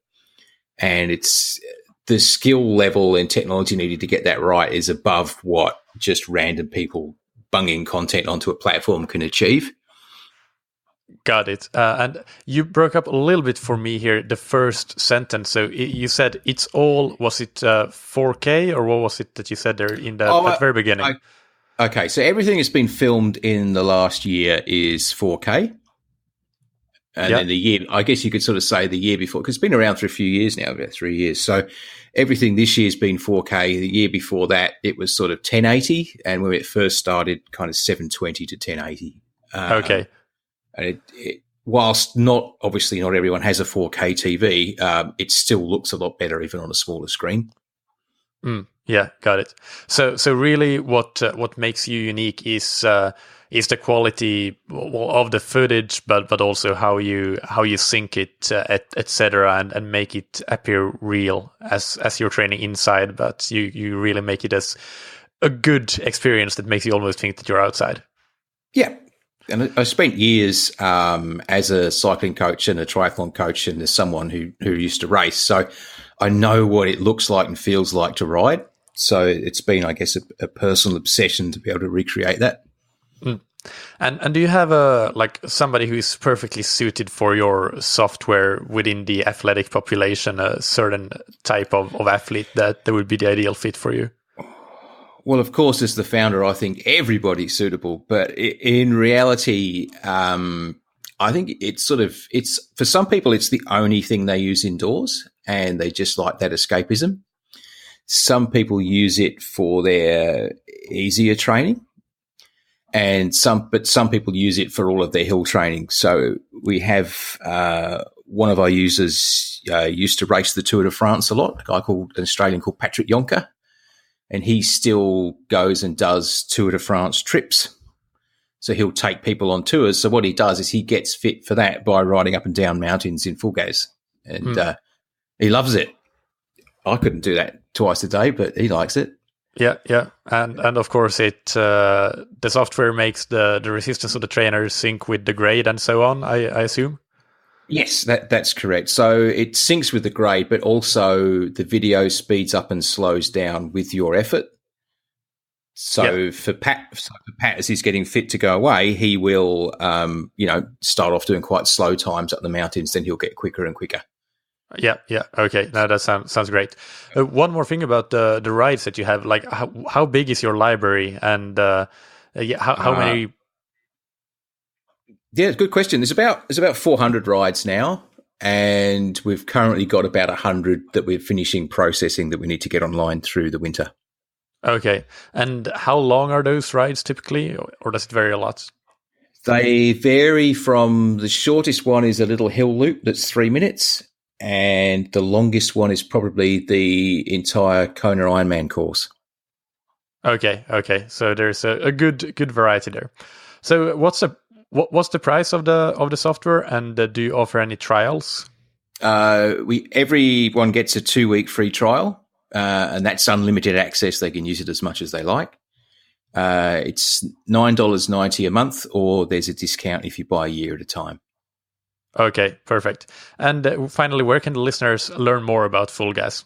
And it's the skill level and technology needed to get that right is above what just random people bunging content onto a platform can achieve. Got it. And you broke up a little bit for me here, the first sentence. So you said it's all, was it 4K, or what was it that you said there at the very beginning? Okay, so everything that's been filmed in the last year is 4K. And then the year, I guess you could sort of say the year before, because it's been around for a few years now, about 3 years. So everything this year's been 4K. The year before that, it was sort of 1080. And when it first started, kind of 720 to 1080. Okay. And whilst obviously not everyone has a 4K TV, it still looks a lot better even on a smaller screen. Yeah, got it. So really, what makes you unique is the quality of the footage, but also how you sync it, etc., and make it appear real as you're training inside, but you really make it as a good experience that makes you almost think that you're outside. Yeah. And I spent years as a cycling coach and a triathlon coach, and as someone who used to race, so I know what it looks like and feels like to ride. So it's been, I guess, a personal obsession to be able to recreate that. And do you have somebody who is perfectly suited for your software within the athletic population, a certain type of athlete that would be the ideal fit for you? Well, of course, as the founder, I think everybody's suitable. But in reality, I think it's for some people, it's the only thing they use indoors, and they just like that escapism. Some people use it for their easier training, and some people use it for all of their hill training. So we have one of our users used to race the Tour de France a lot, an Australian called Patrick Yonker. And he still goes and does Tour de France trips. So he'll take people on tours. So what he does is he gets fit for that by riding up and down mountains in Fulgaz. And he loves it. I couldn't do that twice a day, but he likes it. Yeah. And of course, the software makes the resistance of the trainer sync with the grade and so on, I assume? Yes, that's correct. So it syncs with the grade, but also the video speeds up and slows down with your effort. So for Pat, as he's getting fit to go away, he will, start off doing quite slow times up the mountains. Then he'll get quicker and quicker. Yeah. Okay, now that sounds great. One more thing about the rides that you have. Like, how big is your library, and how many? Yeah, good question. There's about 400 rides now, and we've currently got about 100 that we're finishing processing that we need to get online through the winter. Okay. And how long are those rides typically, or does it vary a lot? They vary from the shortest one is a little hill loop that's 3 minutes, and the longest one is probably the entire Kona Ironman course. Okay. So there's a good variety there. So what's the price of the software, and do you offer any trials? Everyone gets a 2-week free trial, and that's unlimited access. They can use it as much as they like. It's $9.90 a month, or there's a discount if you buy a year at a time. Okay, perfect. And finally, where can the listeners learn more about Fulgaz?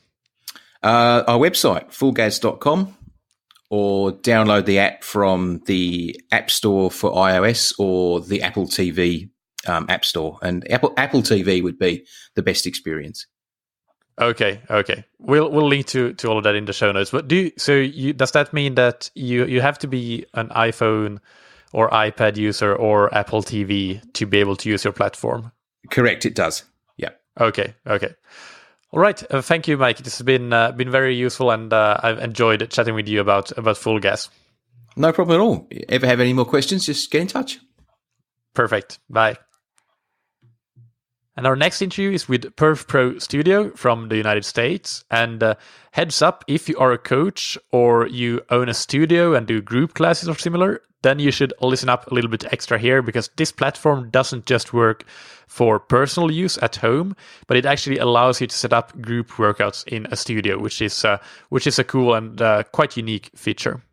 Our website, fulgaz.com. Or download the app from the App Store for iOS or the Apple TV App Store. And Apple TV would be the best experience. Okay. We'll link to all of that in the show notes. But does that mean that you have to be an iPhone or iPad user or Apple TV to be able to use your platform? Correct, it does. Yeah. Okay. All right. Thank you, Mike. This has been very useful, and I've enjoyed chatting with you about Fulgaz. No problem at all. Ever have any more questions, just get in touch. Perfect. Bye. And our next interview is with PerfPro Studio from the United States. And heads up, if you are a coach or you own a studio and do group classes or similar, then you should listen up a little bit extra here, because this platform doesn't just work for personal use at home, but it actually allows you to set up group workouts in a studio, which is a cool and quite unique feature.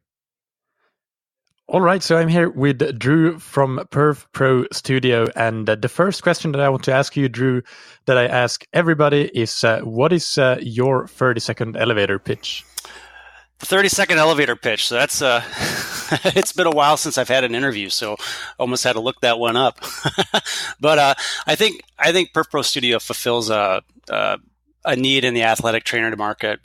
All right, so I'm here with Drew from PerfPro Studio, and the first question that I want to ask you, Drew, that I ask everybody is, what is your 30-second elevator pitch? 30-second elevator pitch. So that's it's been a while since I've had an interview, so almost had to look that one up. But I think PerfPro Studio fulfills a need in the athletic trainer market.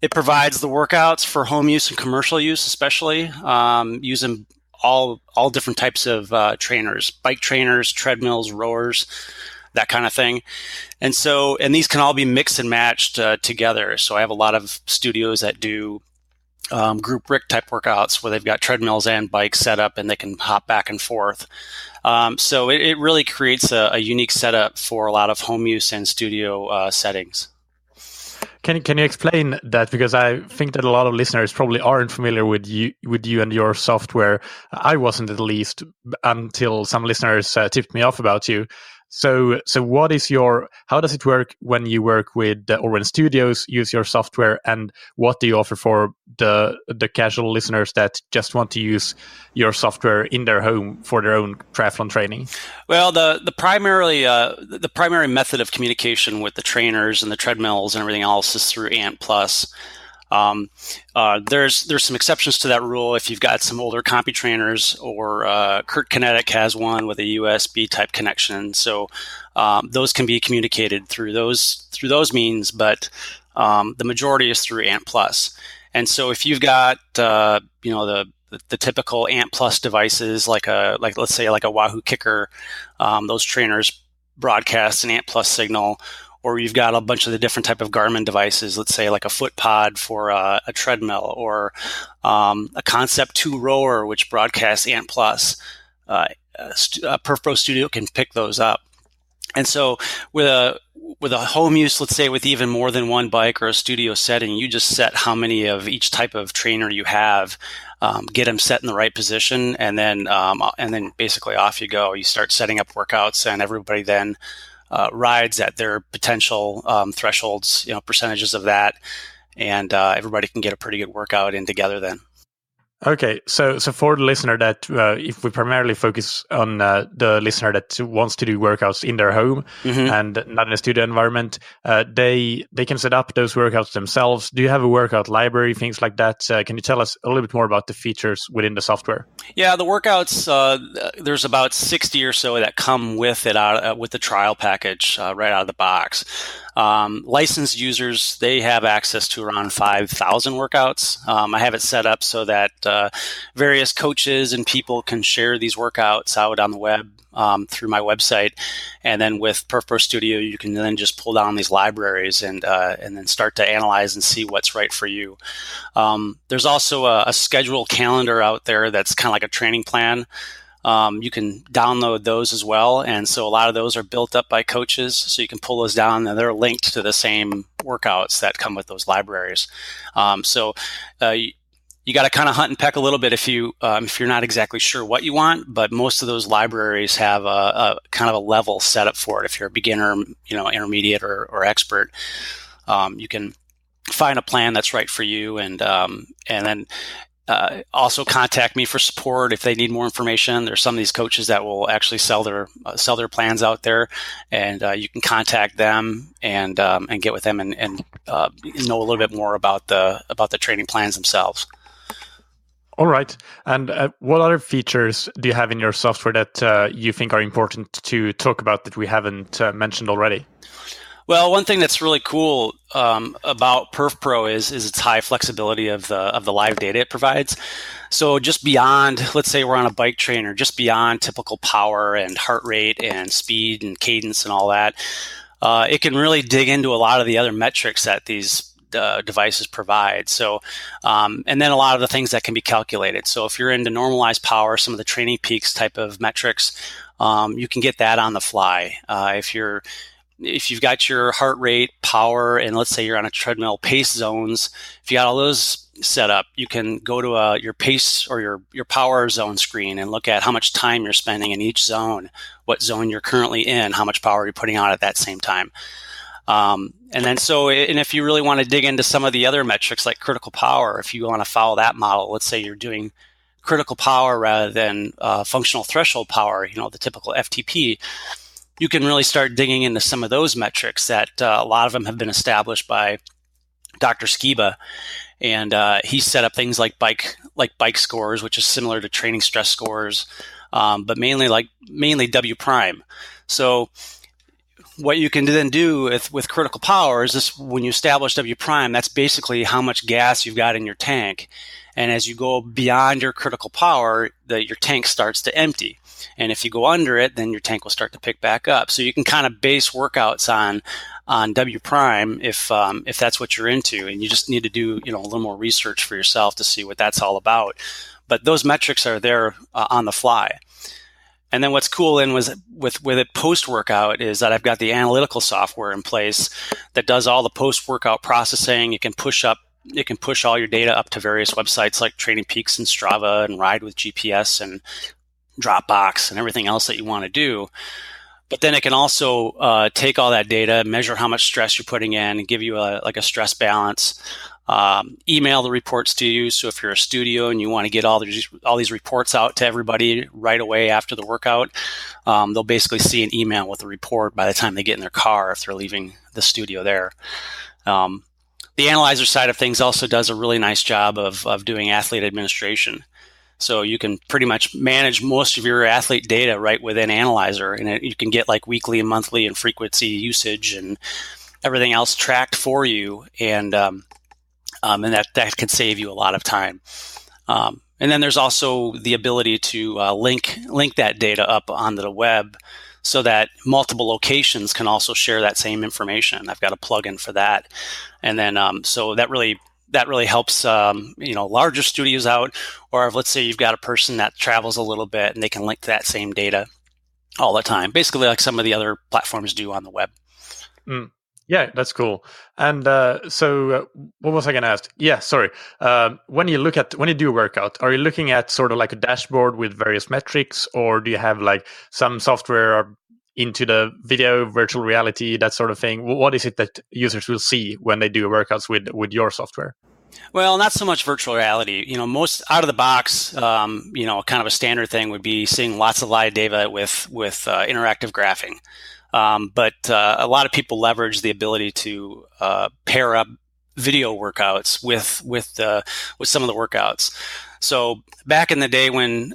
It provides the workouts for home use and commercial use, especially using all different types of trainers, bike trainers, treadmills, rowers, that kind of thing. And these can all be mixed and matched together. So I have a lot of studios that do group RIC type workouts where they've got treadmills and bikes set up and they can hop back and forth. So it really creates a unique setup for a lot of home use and studio settings. Can you explain that? Because I think that a lot of listeners probably aren't familiar with you and your software. I wasn't, at least, until some listeners tipped me off about you. So how does it work when you work with, or when studios use your software, and what do you offer for the casual listeners that just want to use your software in their home for their own triathlon training? Well, the primary method of communication with the trainers and the treadmills and everything else is through Ant+. There's some exceptions to that rule if you've got some older compy trainers, or Kurt Kinetic has one with a USB type connection. So those can be communicated through those means, but the majority is through Ant+. And so if you've got the typical Ant+ devices, like let's say like a Wahoo Kicker, those trainers broadcast an Ant+ signal. Or you've got a bunch of the different type of Garmin devices, let's say like a foot pod for a treadmill, or a Concept 2 rower, which broadcasts Ant+. PerfPro Studio can pick those up. And so with a home use, let's say with even more than one bike or a studio setting, you just set how many of each type of trainer you have, get them set in the right position, and then basically off you go. You start setting up workouts, and everybody then rides at their potential thresholds, percentages of that, and everybody can get a pretty good workout in together then. Okay, so for the listener that, if we primarily focus on the listener that wants to do workouts in their home and not in a studio environment, they can set up those workouts themselves. Do you have a workout library, things like that? Can you tell us a little bit more about the features within the software? Yeah, the workouts, there's about 60 or so that come with it with the trial package right out of the box. Licensed users, they have access to around 5,000 workouts. I have it set up so that various coaches and people can share these workouts out on the web through my website. And then with PerfPro Studio, you can then just pull down these libraries and then start to analyze and see what's right for you. There's also a schedule calendar out there that's kind of like a training plan. You can download those as well. And so a lot of those are built up by coaches. So you can pull those down, and they're linked to the same workouts that come with those libraries. You got to kind of hunt and peck a little bit if you're not exactly sure what you want, but most of those libraries have a kind of a level set up for it. If you're a beginner, intermediate or expert, you can find a plan that's right for you, and then also contact me for support if they need more information. There's some of these coaches that will actually sell their plans out there, and you can contact them and get with them and know a little bit more about the training plans themselves. All right. And what other features do you have in your software that you think are important to talk about that we haven't mentioned already? Well, one thing that's really cool about PerfPro is its high flexibility of the live data it provides. So just beyond, let's say we're on a bike trainer, just beyond typical power and heart rate and speed and cadence and all that, it can really dig into a lot of the other metrics that these devices provide. So, and then a lot of the things that can be calculated. So if you're into normalized power, some of the training peaks type of metrics, you can get that on the fly. If you've got your heart rate, power, and let's say you're on a treadmill pace zones, if you got all those set up, you can go to your pace or your power zone screen and look at how much time you're spending in each zone, what zone you're currently in, how much power you're putting out at that same time. And if you really want to dig into some of the other metrics like critical power, if you want to follow that model, let's say you're doing critical power rather than functional threshold power, the typical FTP, you can really start digging into some of those metrics that a lot of them have been established by Dr. Skiba. And he set up things like bike scores, which is similar to training stress scores, but mainly W prime. So what you can then do with critical power is this: when you establish W prime, that's basically how much gas you've got in your tank. And as you go beyond your critical power, your tank starts to empty. And if you go under it, then your tank will start to pick back up. So you can kind of base workouts on W prime if that's what you're into, and you just need to do a little more research for yourself to see what that's all about. But those metrics are there on the fly. And then what's cool with it post workout is that I've got the analytical software in place that does all the post workout processing. It can push all your data up to various websites like Training Peaks and Strava and Ride with GPS and Dropbox and everything else that you want to do. But then it can also take all that data, measure how much stress you're putting in, and give you a stress balance. Email the reports to you. So if you're a studio and you want to get all these reports out to everybody right away after the workout, they'll basically see an email with a report by the time they get in their car if they're leaving the studio there. The analyzer side of things also does a really nice job of doing athlete administration. So you can pretty much manage most of your athlete data right within Analyzer, and you can get like weekly and monthly and frequency usage and everything else tracked for you, and that can save you a lot of time. And then there's also the ability to link that data up onto the web so that multiple locations can also share that same information. I've got a plugin for that, and then so that really helps larger studios out, or if let's say you've got a person that travels a little bit and they can link to that same data all the time, basically like some of the other platforms do on the web. Yeah, that's cool. And so what was I going to ask? Yeah, sorry. When you do a workout, are you looking at sort of like a dashboard with various metrics, or do you have like some software into the video, virtual reality, that sort of thing? What is it that users will see when they do workouts with your software? Well, not so much virtual reality. Most out of the box, kind of a standard thing would be seeing lots of live data with interactive graphing. But a lot of people leverage the ability to pair up video workouts with some of the workouts. So back in the day when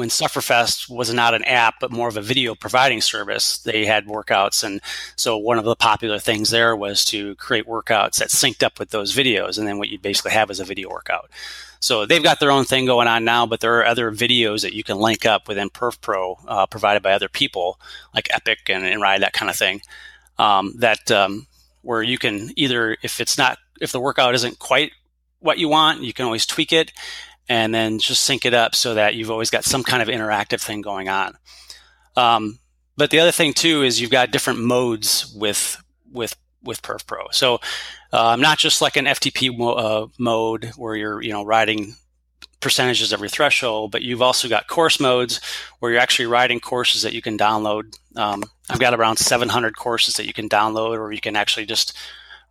Sufferfest was not an app, but more of a video providing service, they had workouts. And so one of the popular things there was to create workouts that synced up with those videos. And then what you basically have is a video workout. So they've got their own thing going on now, but there are other videos that you can link up within PerfPro provided by other people like Epic and Ride, that kind of thing, where you can either, if the workout isn't quite what you want, you can always tweak it and then just sync it up so that you've always got some kind of interactive thing going on. But the other thing too is you've got different modes with PerfPro. So not just like an FTP mode where you're riding percentages of your threshold, but you've also got course modes where you're actually riding courses that you can download. I've got around 700 courses that you can download, or you can actually just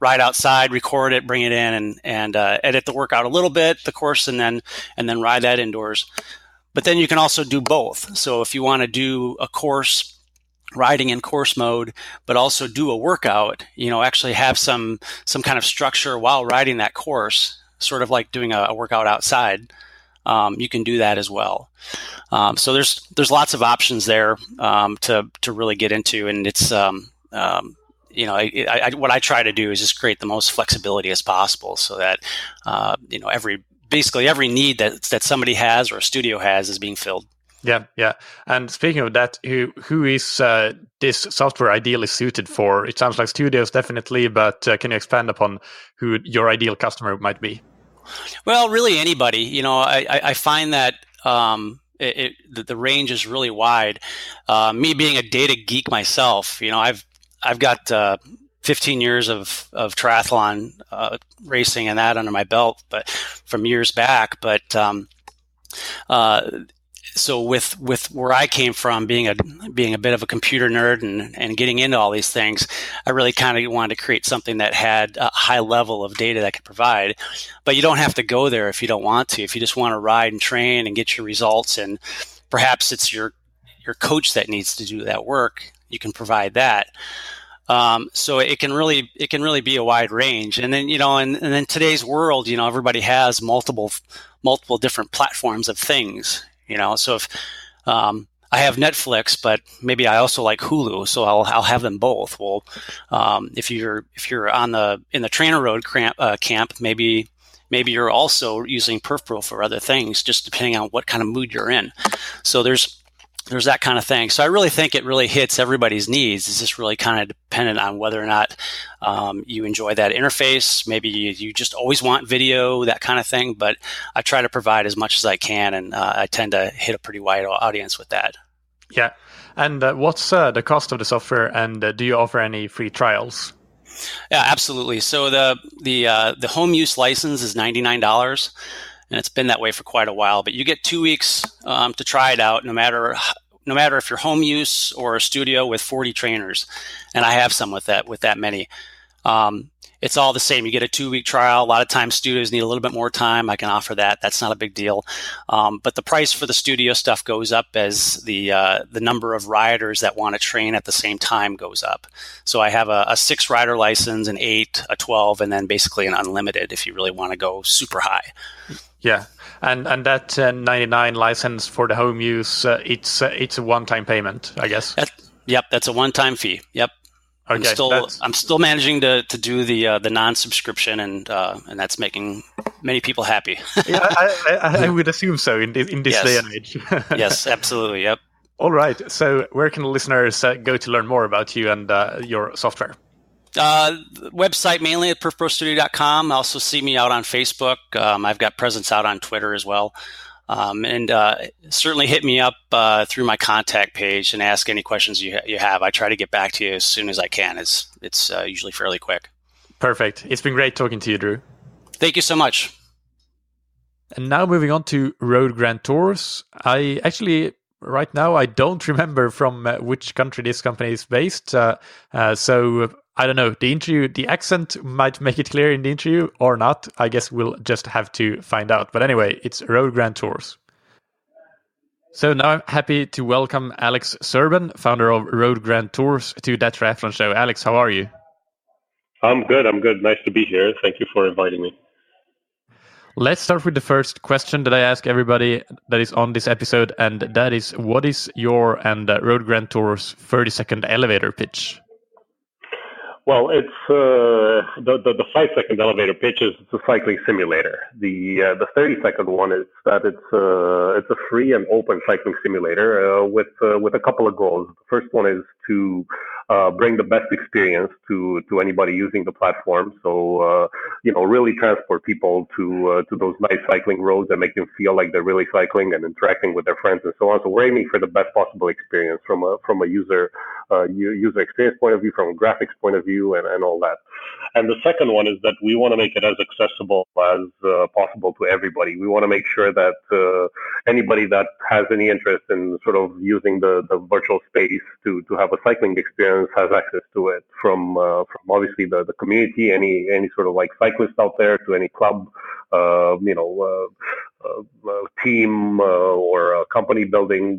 ride outside, record it, bring it in, and edit the workout a little bit, the course, and then ride that indoors. But then you can also do both. So if you want to do a course riding in course mode, but also do a workout, actually have some kind of structure while riding that course, sort of like doing a workout outside, you can do that as well. So there's lots of options there to really get into, and it's what I try to do is just create the most flexibility as possible, so that basically every need that somebody has or a studio has is being filled. Yeah. And speaking of that, who is this software ideally suited for? It sounds like studios definitely, but can you expand upon who your ideal customer might be? Well, really anybody. I find that the range is really wide. Me being a data geek myself, I've got 15 years of triathlon racing and that under my belt, but from years back. But so with where I came from, being a bit of a computer nerd and getting into all these things, I really kind of wanted to create something that had a high level of data that could provide. But you don't have to go there if you don't want to. If you just want to ride and train and get your results, and perhaps it's your coach that needs to do that work, you can provide that. So it can really be a wide range. And then, and then today's world, everybody has multiple different platforms of things, so if, I have Netflix, but maybe I also like Hulu, so I'll have them both. Well, if you're in the TrainerRoad camp, maybe you're also using PerfPro for other things, just depending on what kind of mood you're in. So there's that kind of thing. So I really think it really hits everybody's needs. It's just really kind of dependent on whether or not you enjoy that interface. Maybe you just always want video, that kind of thing. But I try to provide as much as I can, and I tend to hit a pretty wide audience with that. Yeah. And what's the cost of the software, and do you offer any free trials? Yeah, absolutely. So the home use license is $99. And it's been that way for quite a while. But you get 2 weeks to try it out, no matter if you're home use or a studio with 40 trainers. And I have some with that many. It's all the same. You get a 2-week trial. A lot of times studios need a little bit more time. I can offer that. That's not a big deal. But the price for the studio stuff goes up as the number of riders that want to train at the same time goes up. So I have a 6-rider license, an 8, a 12, and then basically an unlimited if you really want to go super high. Yeah, and that 99 license for the home use, it's a one-time payment, I guess. Yep, that's a one-time fee. Yep. Okay, I'm still managing to do the non-subscription, and that's making many people happy. Yeah, I would assume so in this day and age. Yes, absolutely. Yep. All right. So where can listeners go to learn more about you and your software? Website mainly at perfprostudio.com. Also see me out on Facebook. I've got presence out on Twitter as well. And certainly hit me up through my contact page and ask any questions you have. I try to get back to you as soon as I can. It's usually fairly quick. Perfect. It's been great talking to you, Drew. Thank you so much. And now moving on to RoadGrandTours. Right now, I don't remember from which country this company is based. So I don't know. The accent might make it clear in the interview or not. I guess we'll just have to find out. But anyway, it's RoadGrandTours. So now I'm happy to welcome Alex Serban, founder of RoadGrandTours, to that triathlon show. Alex, how are you? I'm good. Nice to be here. Thank you for inviting me. Let's start with the first question that I ask everybody that is on this episode, and that is, what is your and RoadGrandTours 30-second elevator pitch? Well, it's the 5-second elevator pitch is a cycling simulator. The 30-second one is that it's a free and open cycling simulator with a couple of goals. The first one is to bring the best experience to anybody using the platform. So really transport people to those nice cycling roads and make them feel like they're really cycling and interacting with their friends and so on. So we're aiming for the best possible experience from a user experience point of view, from a graphics point of view, and all that. And the second one is that we want to make it as accessible as possible to everybody. We want to make sure that anybody that has any interest in sort of using the virtual space to have a cycling experience has access to it, from obviously the community, any sort of like cyclist out there, to any club, team or a company building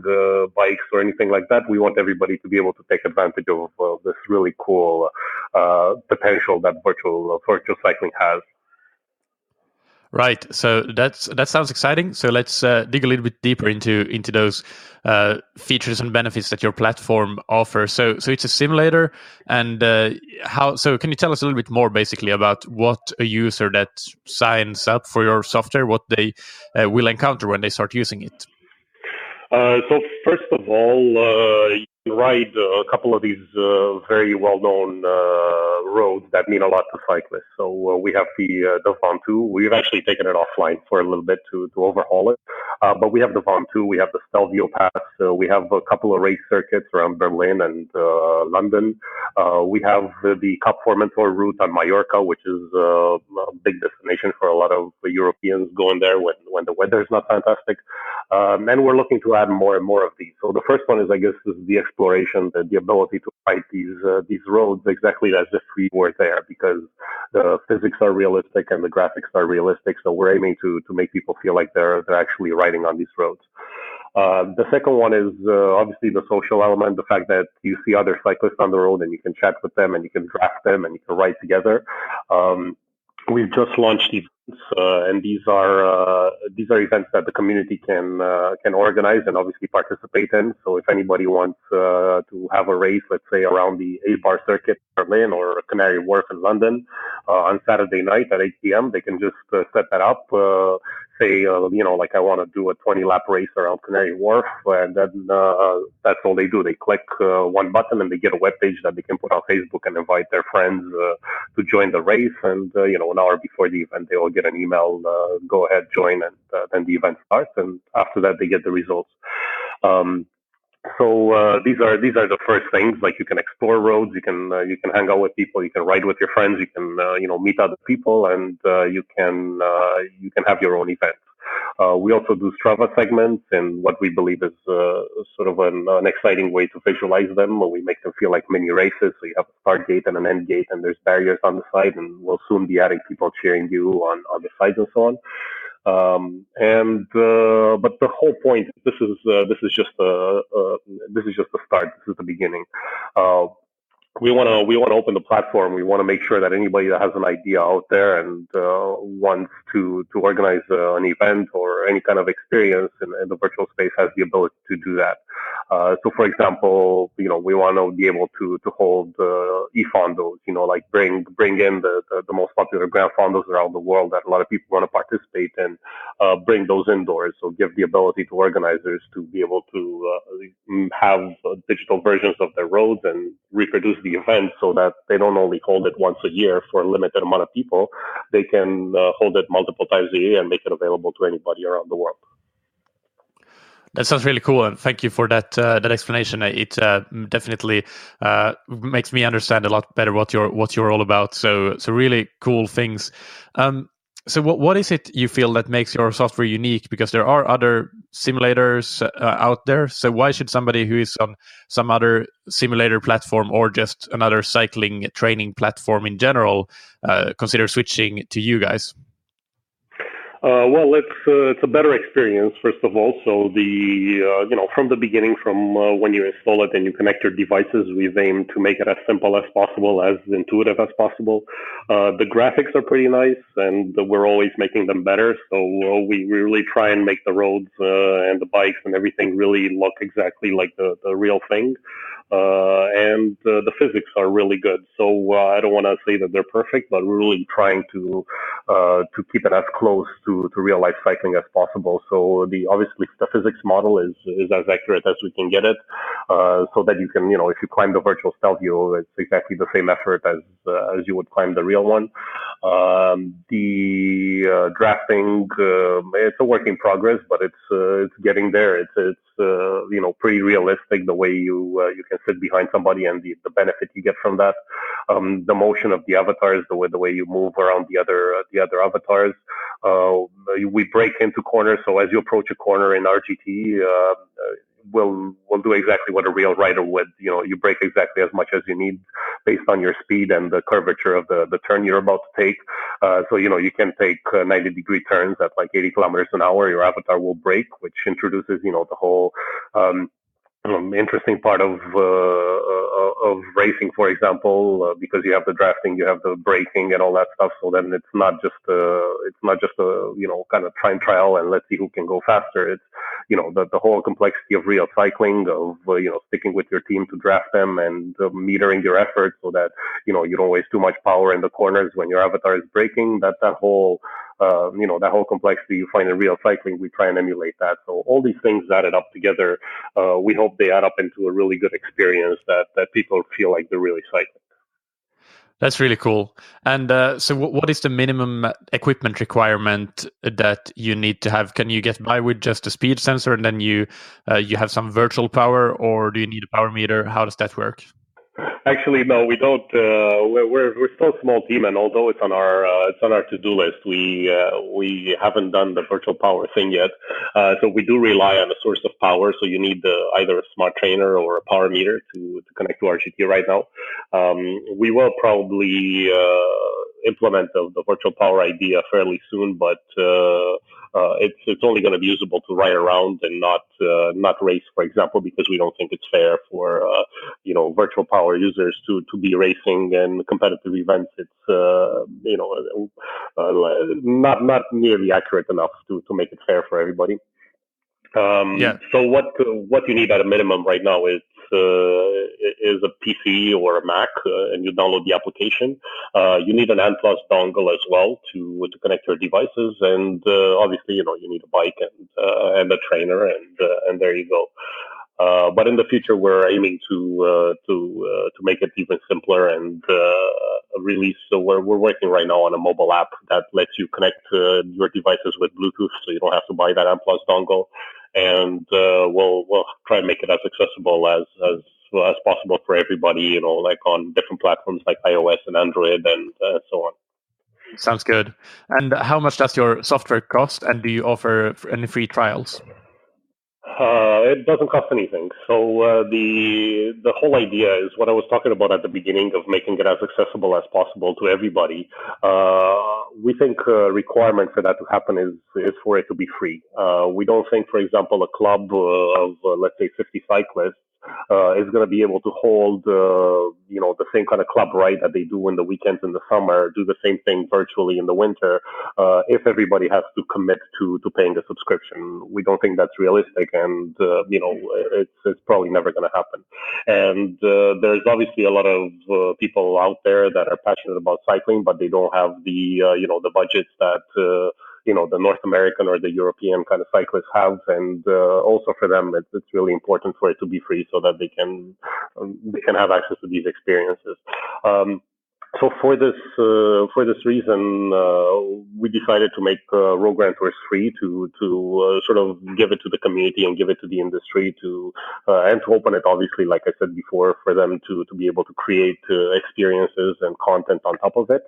bikes or anything like that. We want everybody to be able to take advantage of this really cool potential that virtual cycling has. Right. So that sounds exciting. So let's dig a little bit deeper into those features and benefits that your platform offers. So it's a simulator, and how? So can you tell us a little bit more, basically, about what a user that signs up for your software, what they will encounter when they start using it? So first of all, ride a couple of these very well-known roads that mean a lot to cyclists. So we have the Ventoux. We've actually taken it offline for a little bit to overhaul it. But we have the Ventoux, we have the Stelvio Pass, we have a couple of race circuits around Berlin and London. We have the Cap Formentor route on Mallorca, which is a big destination for a lot of Europeans going there when the weather is not fantastic. And we're looking to add more and more of these. So the first one is, I guess, is the exploration, the ability to ride these roads exactly as if we were there, because the physics are realistic and the graphics are realistic. So we're aiming to make people feel like they're actually riding on these roads. The second one is obviously the social element, the fact that you see other cyclists on the road and you can chat with them and you can draft them and you can ride together. We've just launched events, and these are events that the community can organize and obviously participate in. So if anybody wants to have a race, let's say around the 8-bar circuit in Berlin or Canary Wharf in London on Saturday night at 8 p.m., they can just set that up. Say, like I want to do a 20-lap race around Canary Wharf, and then that's all they do. They click one button and they get a web page that they can put on Facebook and invite their friends to join the race. And, an hour before the event, they will get an email, go ahead, join, and then the event starts. And after that, they get the results. So these are the first things. Like, you can explore roads, you can hang out with people, you can ride with your friends, you can meet other people, and you can have your own event. We also do Strava segments, and what we believe is sort of an exciting way to visualize them. We make them feel like mini races. So you have a start gate and an end gate, and there's barriers on the side, and we'll soon be adding people cheering you on the sides and so on. But the whole point, this is just the start. This is the beginning. We want to open the platform. We want to make sure that anybody that has an idea out there and wants to organize an event or any kind of experience in the virtual space has the ability to do that. So, for example, we want to be able to hold e-fondos. Like bring in the most popular grand fondos around the world that a lot of people want to participate in. Bring those indoors. So give the ability to organizers to be able to have digital versions of their roads and reproduce the event, so that they don't only hold it once a year for a limited amount of people. They can hold it multiple times a year and make it available to anybody around the world. That sounds really cool, and thank you for that explanation. It definitely makes me understand a lot better what you're all about. So really cool things. So what is it you feel that makes your software unique? Because there are other simulators out there. So why should somebody who is on some other simulator platform or just another cycling training platform in general consider switching to you guys? Well, it's a better experience, first of all. So from the beginning, from when you install it and you connect your devices, we've aimed to make it as simple as possible, as intuitive as possible. The graphics are pretty nice, and we're always making them better. So we really try and make the roads and the bikes and everything really look exactly like the real thing. And the physics are really good. So I don't want to say that they're perfect, but we're really trying to keep it as close to real life cycling as possible. So obviously the physics model is as accurate as we can get it, so that you can, if you climb the virtual Stelvio, it's exactly the same effort as you would climb the real one. The drafting, it's a work in progress, but it's getting there. It's pretty realistic, the way you can sit behind somebody and the benefit you get from that. The motion of the avatars, the way you move around the other avatars. We break into corners, so as you approach a corner in RGT, we'll do exactly what a real rider would. You brake exactly as much as you need based on your speed and the curvature of the turn you're about to take. So you can take 90-degree turns at like 80 kilometers an hour. Your avatar will brake, which introduces the whole interesting part of racing, for example, because you have the drafting, you have the braking and all that stuff. So then it's not just a kind of try and trial and let's see who can go faster. the whole complexity of real cycling, of sticking with your team to draft them and metering your effort so that you don't waste too much power in the corners when your avatar is braking. That whole that whole complexity you find in real cycling, we try and emulate that. So all these things added up together, we hope they add up into a really good experience that people feel like they're really cycling. That's really cool. And so what is the minimum equipment requirement that you need to have? Can you get by with just a speed sensor and then you have some virtual power, or do you need a power meter? How does that work? Actually, no, we don't. We're still a small team, and although it's on our to-do list, we haven't done the virtual power thing yet. So we do rely on a source of power. So you need either a smart trainer or a power meter to connect to RGT right now. We will probably implement the virtual power idea fairly soon, but it's only going to be usable to ride around and not race, for example, because we don't think it's fair for virtual power users to be racing in competitive events. It's not nearly accurate enough to make it fair for everybody. So what you need at a minimum right now is a PC or a Mac, and you download the application. You need an N+ dongle as well to connect your devices, and obviously you need a bike and a trainer, and there you go. But in the future, we're aiming to make it even simpler and release. So we're working right now on a mobile app that lets you connect your devices with Bluetooth, so you don't have to buy that N+ dongle. And we'll try and make it as accessible as possible for everybody. Like on different platforms like iOS and Android and so on. Sounds good. And how much does your software cost? And do you offer any free trials? It doesn't cost anything. So the whole idea is what I was talking about at the beginning of making it as accessible as possible to everybody. We think a requirement for that to happen is for it to be free. We don't think, for example, a club of let's say 50 cyclists is going to be able to hold the same kind of club ride that they do in the weekends in the summer, do the same thing virtually in the winter, if everybody has to commit to paying a subscription. We don't think that's realistic, and it's probably never going to happen. And there's obviously a lot of people out there that are passionate about cycling, but they don't have the budgets that the North American or the European kind of cyclists have, and also for them, it's really important for it to be free so that they can have access to these experiences. So for this reason, we decided to make RoadGrandTours free to sort of give it to the community and give it to the industry and to open it, obviously, like I said before, for them to be able to create experiences and content on top of it.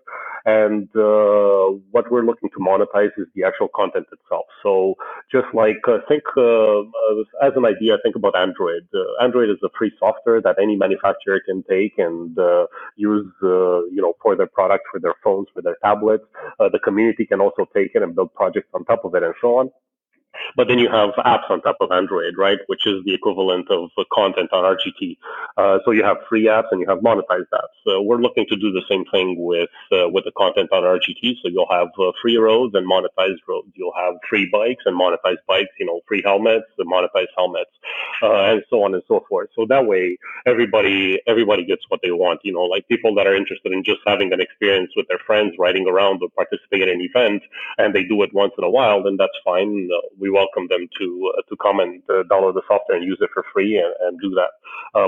And what we're looking to monetize is the actual content itself. So just like think as an idea, think about Android. Android is a free software that any manufacturer can take and use for their product, for their phones, for their tablets. The community can also take it and build projects on top of it and so on. But then you have apps on top of Android, right, which is the equivalent of content on RGT. So you have free apps and you have monetized apps. We're looking to do the same thing with the content on RGT. So you'll have free roads and monetized roads. You'll have free bikes and monetized bikes, free helmets and monetized helmets, and so on and so forth. So that way, everybody gets what they want. Like people that are interested in just having an experience with their friends, riding around or participating in an event, and they do it once in a while, then that's fine. We welcome them to come and download the software and use it for free and do that.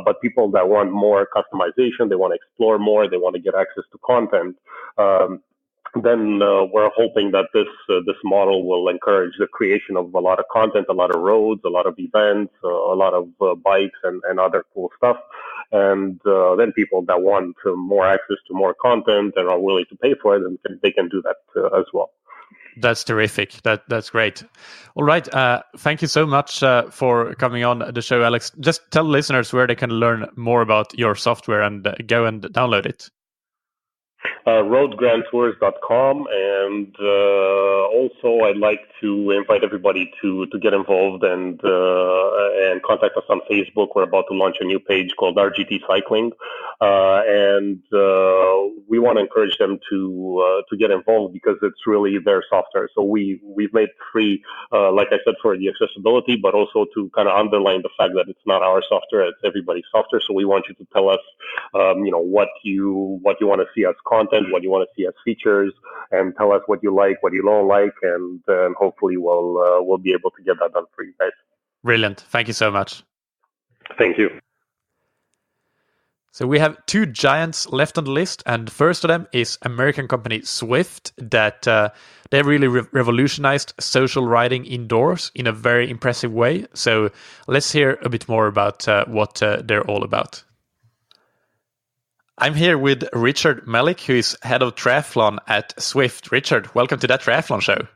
But people that want more customization, they want to explore more, they want to get access to content, then we're hoping that this model will encourage the creation of a lot of content, a lot of roads, a lot of events, a lot of bikes and other cool stuff. And then people that want more access to more content and are willing to pay for it, and they can do that as well. That's terrific. That's great. All right. Thank you so much for coming on the show, Alex. Just tell listeners where they can learn more about your software and go and download it. RoadGrandTours.com, and also, I'd like to invite everybody to get involved and contact us on Facebook. We're about to launch a new page called RGT Cycling, and we want to encourage them to get involved because it's really their software. So we've made it free, like I said, for the accessibility, but also to kind of underline the fact that it's not our software; it's everybody's software. So we want you to tell us, what you want to see as content, what you want to see as features, and tell us what you like, what you don't like, and hopefully we'll be able to get that done for you guys. Brilliant. Thank you so much. Thank you. So we have two giants left on the list, and the first of them is American company Zwift, that they really revolutionized social riding indoors in a very impressive way. So let's hear a bit more about what they're all about. I'm here with Richard Melick, who is head of triathlon at Zwift. Richard, welcome to that triathlon show.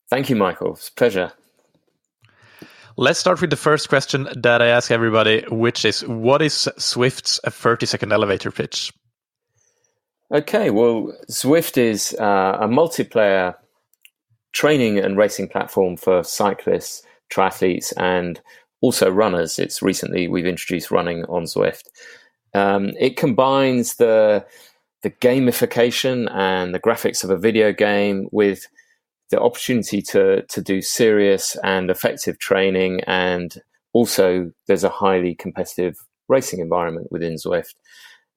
Thank you, Michael. It's a pleasure. Let's start with the first question that I ask everybody, which is, what is Zwift's 30-second elevator pitch? Okay, well, Zwift is a multiplayer training and racing platform for cyclists, triathletes, and also runners. We've introduced running on Zwift. It combines the gamification and the graphics of a video game with the opportunity to do serious and effective training, and also there's a highly competitive racing environment within Zwift.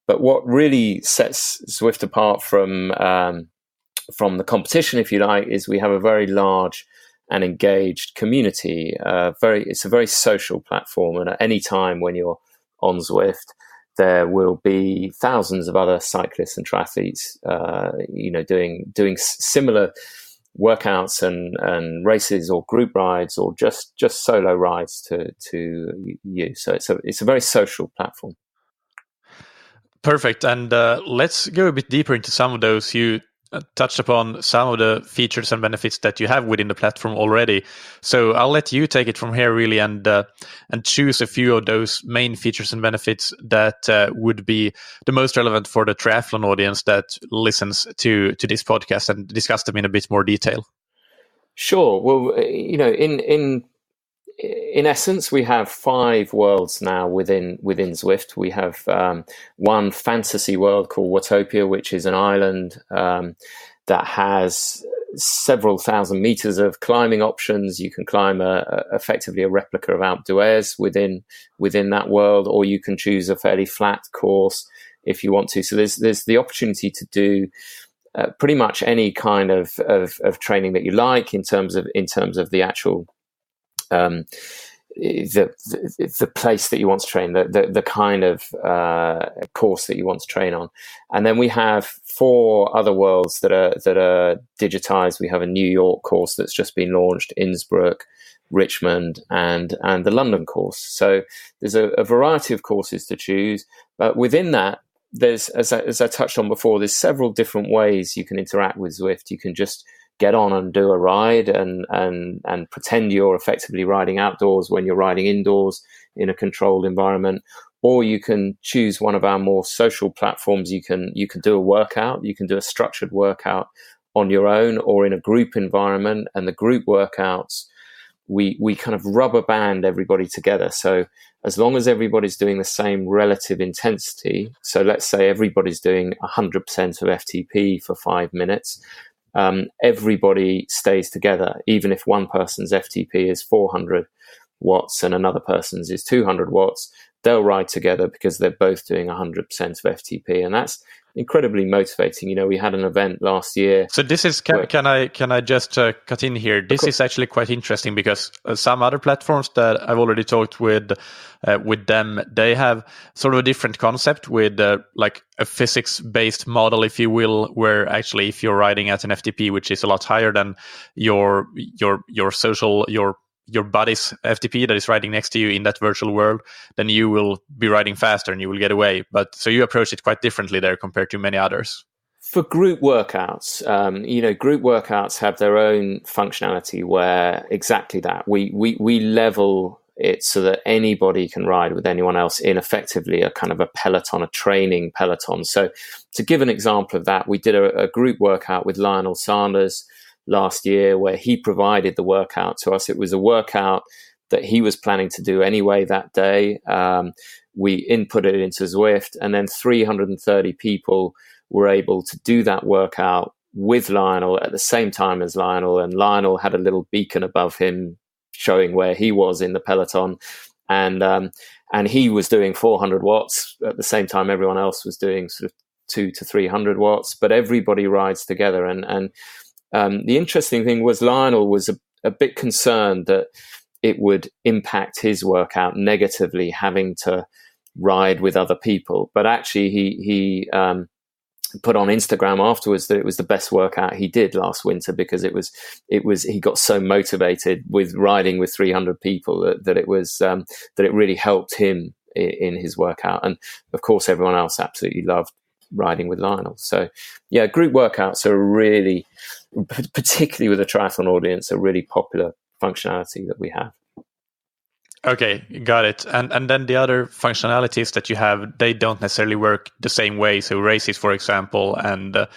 But what really sets Zwift apart from the competition, if you like, is we have a very large and engaged community. It's a very social platform, and at any time when you're on Zwift, there will be thousands of other cyclists and triathletes, doing similar workouts and races or group rides or just solo rides to you. So it's a very social platform. Perfect. And let's go a bit deeper into some of those. You touched upon some of the features and benefits that you have within the platform already. So I'll let you take it from here, really, and choose a few of those main features and benefits that would be the most relevant for the triathlon audience that listens to this podcast, and discuss them in a bit more detail. Sure. Well, in essence, we have 5 worlds now within Zwift. We have one fantasy world called Watopia, which is an island that has several thousand meters of climbing options. You can climb effectively a replica of Alpe d'Huez within that world, or you can choose a fairly flat course if you want to. So there's the opportunity to do pretty much any kind of training that you like in terms of the actual the place that you want to train, the kind of course that you want to train on. And then we have 4 other worlds that are digitized. We have a New York course that's just been launched, Innsbruck, Richmond, and the London course. So there's a variety of courses to choose, but within that, there's, as I touched on before, there's several different ways you can interact with Zwift. You can just get on and do a ride and pretend you're effectively riding outdoors when you're riding indoors in a controlled environment. Or you can choose one of our more social platforms. You can do a workout. You can do a structured workout on your own or in a group environment. And the group workouts, we kind of rubber band everybody together. So as long as everybody's doing the same relative intensity, so let's say everybody's doing 100% of FTP for 5 minutes, everybody stays together. Even if one person's FTP is 400 watts and another person's is 200 watts, they'll ride together because they're both doing 100% of FTP, and that's incredibly motivating. You know, we had an event last year. So this is can I just cut in here? This is actually quite interesting because some other platforms that I've already talked with them, they have sort of a different concept with like a physics-based model, if you will, where actually if you're riding at an FTP which is a lot higher than your buddy's FTP that is riding next to you in that virtual world, then you will be riding faster and you will get away. But so you approach it quite differently there compared to many others. For group workouts, group workouts have their own functionality where exactly that. We level it so that anybody can ride with anyone else in effectively a kind of a peloton, a training peloton. So to give an example of that, we did a group workout with Lionel Sanders last year where he provided the workout to us. It was a workout that he was planning to do anyway that day. We inputted it into Zwift, and then 330 people were able to do that workout with Lionel at the same time as Lionel. And Lionel had a little beacon above him showing where he was in the peloton. And he was doing 400 watts at the same time everyone else was doing sort of 200 to 300 watts, but everybody rides together. And the interesting thing was Lionel was a bit concerned that it would impact his workout negatively, having to ride with other people. But actually, he put on Instagram afterwards that it was the best workout he did last winter, because it was he got so motivated with riding with 300 people that it really helped him in his workout. And of course, everyone else absolutely loved riding with Lionel. So yeah, group workouts are really, particularly with a triathlon audience, a really popular functionality that we have. Okay, got it. And then the other functionalities that you have, they don't necessarily work the same way. So races, for example, and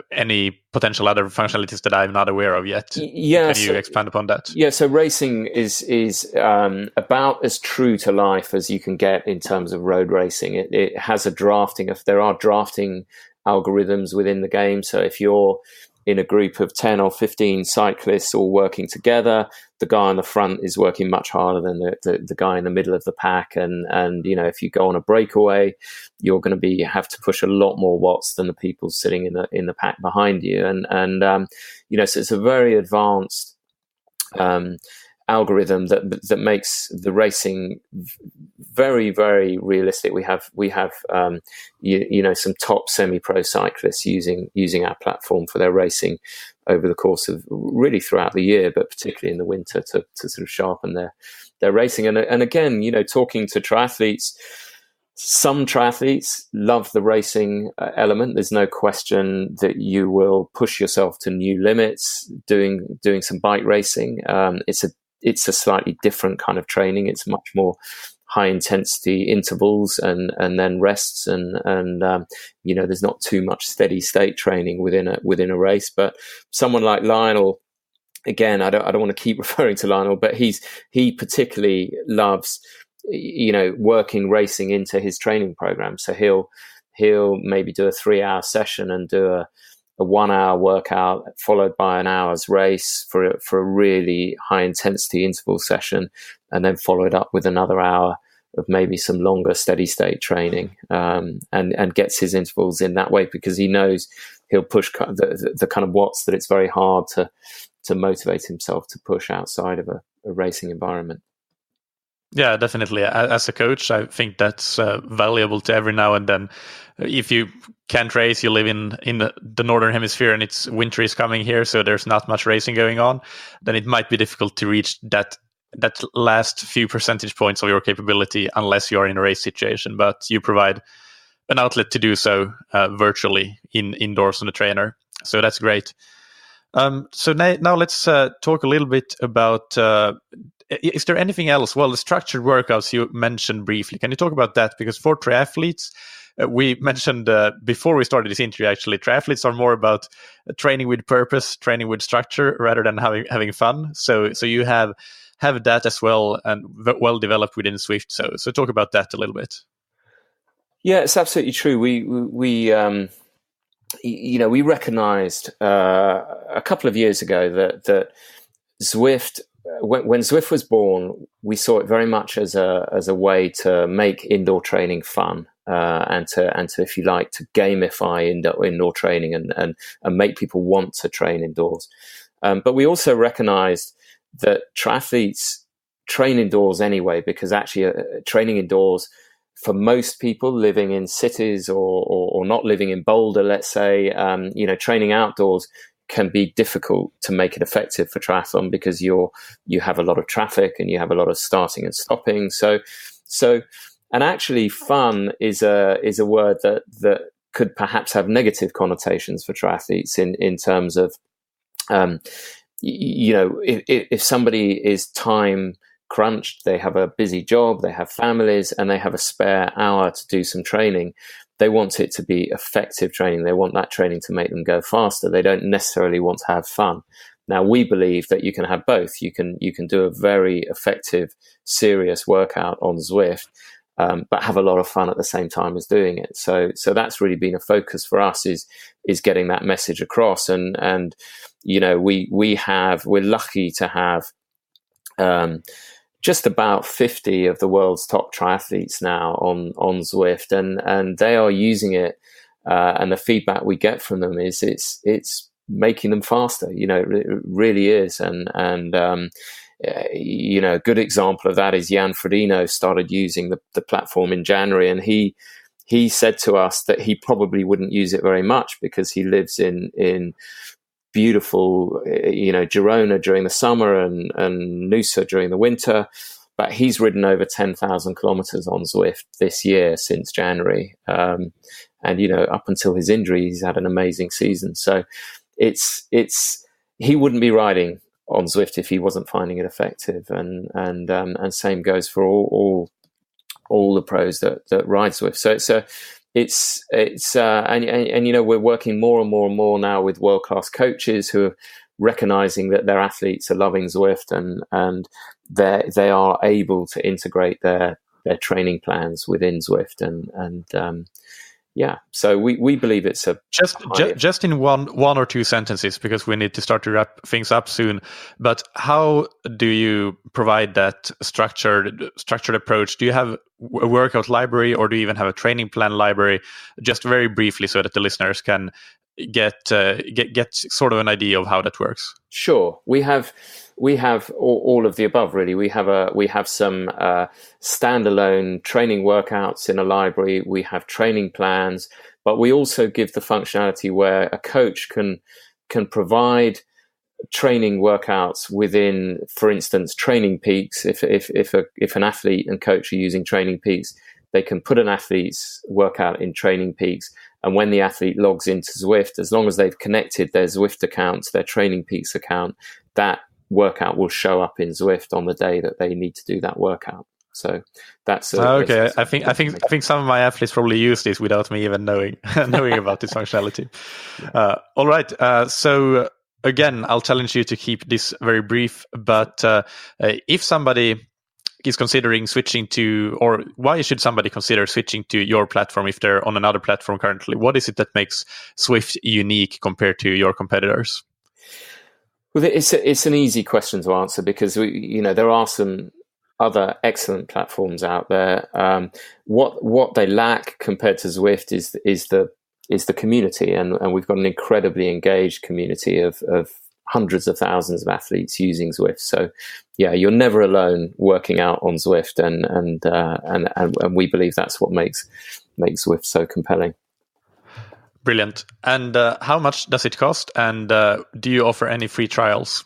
any potential other functionalities that I'm not aware of yet. Yeah, Can you expand upon that? Yeah, so racing is about as true to life as you can get in terms of road racing. It has there are drafting algorithms within the game. So if you're in a group of 10 or 15 cyclists all working together, the guy on the front is working much harder than the guy in the middle of the pack. And you know, if you go on a breakaway, you're going to have to push a lot more watts than the people sitting in the pack behind you. And you know, so it's a very advanced algorithm that makes the racing very, very realistic. We have you know, some top semi-pro cyclists using our platform for their racing over the course of really throughout the year, but particularly in the winter to sort of sharpen their racing. And again, you know, talking to triathletes, some triathletes love the racing element. There's no question that you will push yourself to new limits doing some bike racing. It's a slightly different kind of training. It's much more high intensity intervals and then rests and you know, there's not too much steady state training within a race. But someone like Lionel, again, I don't want to keep referring to Lionel, but he particularly loves, you know, working racing into his training program. So he'll maybe do a 3-hour session and do a 1-hour workout followed by an hour's race for a really high intensity interval session, and then follow it up with another hour of maybe some longer steady state training, and gets his intervals in that way, because he knows he'll push the kind of watts that it's very hard to motivate himself to push outside of a racing environment. Yeah, definitely. As a coach, I think that's valuable to every now and then. If you can't race, you live in the northern hemisphere and winter is coming here, so there's not much racing going on, then it might be difficult to reach that last few percentage points of your capability unless you're in a race situation. But you provide an outlet to do so virtually indoors on the trainer. So that's great. So now let's talk a little bit about... is there anything else? Well, the structured workouts you mentioned briefly. Can you talk about that? Because for triathletes, we mentioned before we started this interview, actually, triathletes are more about training with purpose, training with structure, rather than having fun. So you have that as well, and well developed within Zwift. So talk about that a little bit. Yeah, it's absolutely true. We you know, we recognized a couple of years ago that Zwift, when Zwift was born, we saw it very much as a way to make indoor training fun, and to, if you like, to gamify indoor training and make people want to train indoors. But we also recognized that triathletes train indoors anyway, because actually training indoors, for most people living in cities or not living in Boulder, let's say, you know, training outdoors can be difficult to make it effective for triathlon, because you have a lot of traffic and you have a lot of starting and stopping. So, and actually, fun is a word that could perhaps have negative connotations for triathletes in terms of, you know, if somebody is time crunched, they have a busy job, they have families, and they have a spare hour to do some training, they want it to be effective training. They want that training to make them go faster. They don't necessarily want to have fun. Now, we believe that you can have both. You can do a very effective, serious workout on Zwift, but have a lot of fun at the same time as doing it. So that's really been a focus for us, is getting that message across. And we're lucky to have just about 50 of the world's top triathletes now on Zwift, and they are using it. And the feedback we get from them is it's making them faster. It really is. And a good example of that is Jan Frodeno started using the platform in January, and he said to us that he probably wouldn't use it very much because he lives in beautiful, Girona during the summer and Noosa during the winter. But he's ridden over 10,000 kilometers on Zwift this year since January. And, up until his injury, he's had an amazing season. So he wouldn't be riding on Zwift if he wasn't finding it effective. And same goes for all the pros that ride Zwift. So we're working more and more now with world-class coaches who are recognizing that their athletes are loving Zwift, and they are able to integrate their training plans within Zwift. So we believe it's a just in one or two sentences, because we need to start to wrap things up soon. But how do you provide that structured approach? Do you have a workout library, or do you even have a training plan library? Just very briefly, so that the listeners can get sort of an idea of how that works. Sure, we have all of the above, really. We have some standalone training workouts in a library. We have training plans, but we also give the functionality where a coach can provide training workouts within, for instance, Training Peaks. If an athlete and coach are using Training Peaks, they can put an athlete's workout in Training Peaks. And when the athlete logs into Zwift, as long as they've connected their Zwift account to their Training Peaks account, that workout will show up in Zwift on the day that they need to do that workout. So that's okay. I think some of my athletes probably use this without me even knowing about this functionality. All right. So again, I'll challenge you to keep this very brief. But if somebody is considering switching to, or why should somebody consider switching to your platform if they're on another platform currently? What is it that makes Zwift unique compared to your competitors? Well, it's an easy question to answer, because there are some other excellent platforms out there. What they lack compared to Zwift is the community, and we've got an incredibly engaged community of hundreds of thousands of athletes using Zwift. So yeah, you're never alone working out on Zwift, and we believe that's what makes Zwift so compelling. Brilliant. And how much does it cost? And do you offer any free trials?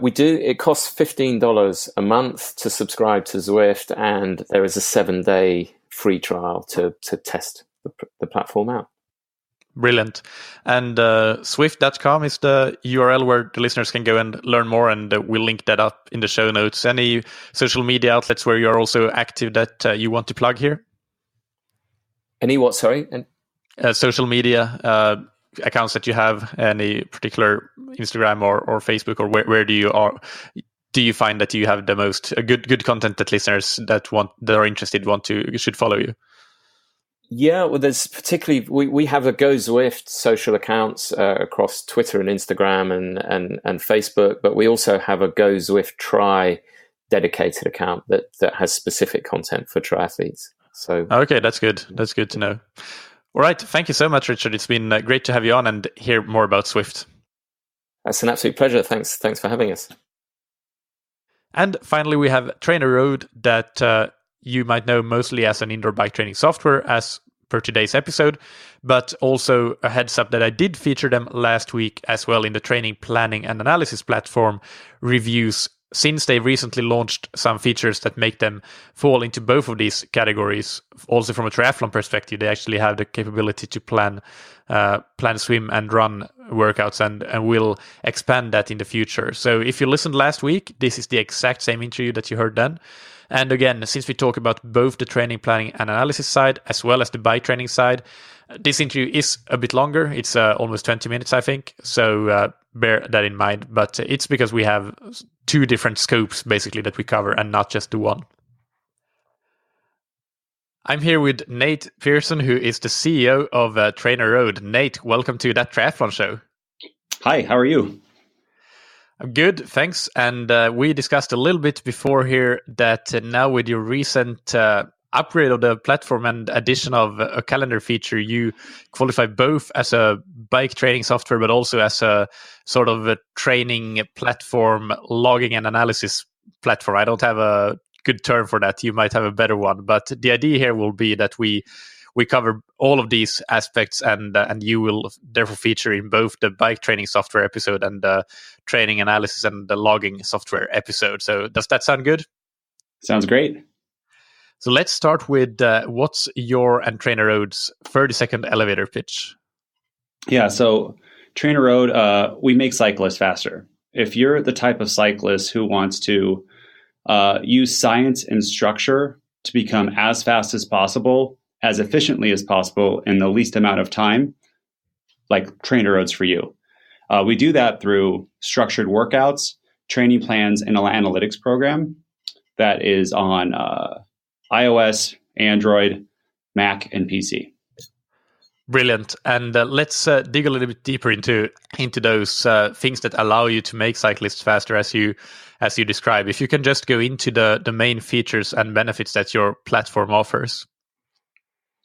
We do. It costs $15 a month to subscribe to Zwift, and there is a 7-day free trial to test the platform out. Brilliant. And Zwift.com is the URL where the listeners can go and learn more, and we'll link that up in the show notes. Any social media outlets where you're also active that you want to plug here? Any what, sorry? Social media accounts that you have, any particular Instagram or Facebook, or where do you find that you have the most good content that listeners that are interested should follow you? Yeah, well, there's particularly we have a Go Zwift social accounts across Twitter and Instagram and Facebook, but we also have a Go Zwift Try dedicated account that has specific content for triathletes. So okay, that's good. That's good to know. All right, thank you so much, Richard. It's been great to have you on and hear more about Zwift. That's an absolute pleasure. Thanks for having us. And finally, we have TrainerRoad, that you might know mostly as an indoor bike training software, as per today's episode, but also a heads up that I did feature them last week as well in the training planning and analysis platform reviews since they recently launched some features that make them fall into both of these categories, also from a triathlon perspective, they actually have the capability to plan swim and run workouts, and will expand that in the future. So if you listened last week, this is the exact same interview that you heard then. And again, since we talk about both the training, planning, and analysis side, as well as the bike training side, this interview is a bit longer. It's almost 20 minutes, I think. So bear that in mind. But it's because we have two different scopes, basically, that we cover, and not just the one. I'm here with Nate Pearson, who is the CEO of TrainerRoad. Nate, welcome to That Triathlon Show. Hi, how are you? I'm good, thanks. And we discussed a little bit before here that now with your recent upgrade of the platform and addition of a calendar feature, you qualify both as a bike training software, but also as a sort of a training platform, logging and analysis platform. I don't have a good term for that. You might have a better one. But the idea here will be that we cover all of these aspects, and you will therefore feature in both the bike training software episode and the training analysis and the logging software episode. So does that sound good? Sounds great. So let's start with what's your and TrainerRoad's 30-second elevator pitch? Yeah, so TrainerRoad, we make cyclists faster. If you're the type of cyclist who wants to use science and structure to become as fast as possible, as efficiently as possible in the least amount of time, like TrainerRoad's for you. We do that through structured workouts, training plans, and an analytics program that is on iOS, Android, Mac, and PC. Brilliant. And let's dig a little bit deeper into those things that allow you to make cyclists faster, as you describe. If you can just go into the main features and benefits that your platform offers.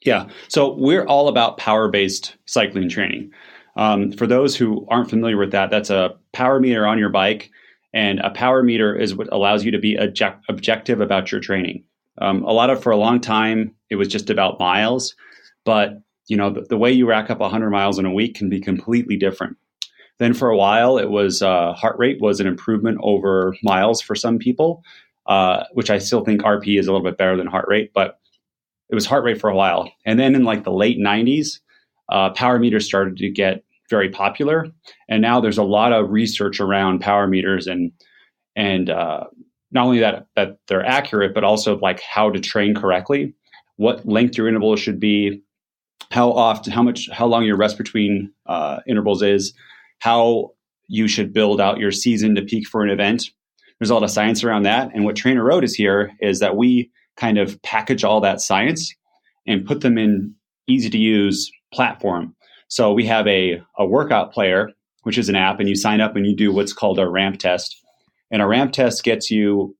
Yeah, so we're all about power-based cycling training. For those who aren't familiar with that, that's a power meter on your bike, and a power meter is what allows you to be objective about your training. For a long time, it was just about miles, but the way you rack up 100 miles in a week can be completely different. Then for a while, it was heart rate was an improvement over miles for some people, which I still think RP is a little bit better than heart rate, but it was heart rate for a while. And then in like the late 90s, power meters started to get very popular. And now there's a lot of research around power meters and not only that they're accurate, but also like how to train correctly, what length your intervals should be, how long your rest between intervals is, how you should build out your season to peak for an event. There's a lot of science around that. And what TrainerRoad is here is that we kind of package all that science and put them in easy to use platform. So we have a workout player, which is an app, and you sign up and you do what's called a ramp test. And a ramp test gets you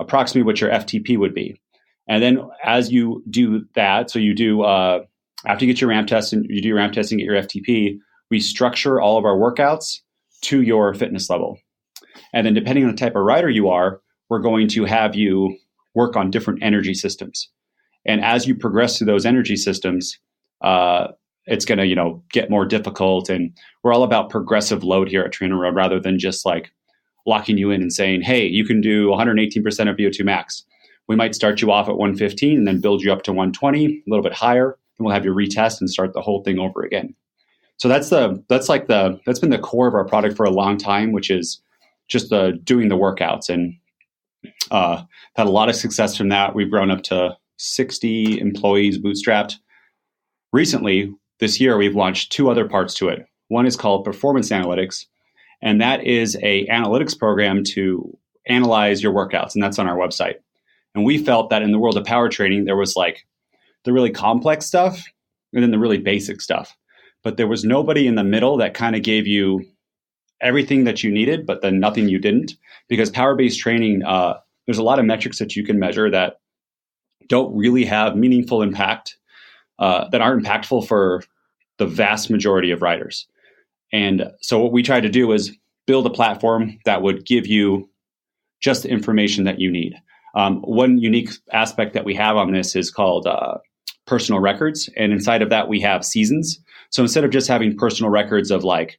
approximately what your FTP would be. And then as you do that, so you do, after you get your ramp test and you do your ramp test and get your FTP, we structure all of our workouts to your fitness level. And then depending on the type of rider you are, we're going to have you work on different energy systems. And as you progress through those energy systems, it's going to, get more difficult. And we're all about progressive load here at TrainerRoad rather than just like locking you in and saying, hey, you can do 118% of VO2 max. We might start you off at 115 and then build you up to 120, a little bit higher. Then we'll have you retest and start the whole thing over again. So that's been the core of our product for a long time, which is just doing the workouts, and had a lot of success from that. We've grown up to 60 employees bootstrapped. Recently, this year, we've launched two other parts to it. One is called Performance Analytics, and that is a analytics program to analyze your workouts, and that's on our website. And we felt that in the world of power training, there was like the really complex stuff and then the really basic stuff. But there was nobody in the middle that kind of gave you everything that you needed, but then nothing you didn't. Because power-based training, there's a lot of metrics that you can measure that don't really have meaningful impact, that aren't impactful for the vast majority of riders. And so what we tried to do is build a platform that would give you just the information that you need. One unique aspect that we have on this is called personal records. And inside of that, we have seasons. So instead of just having personal records of like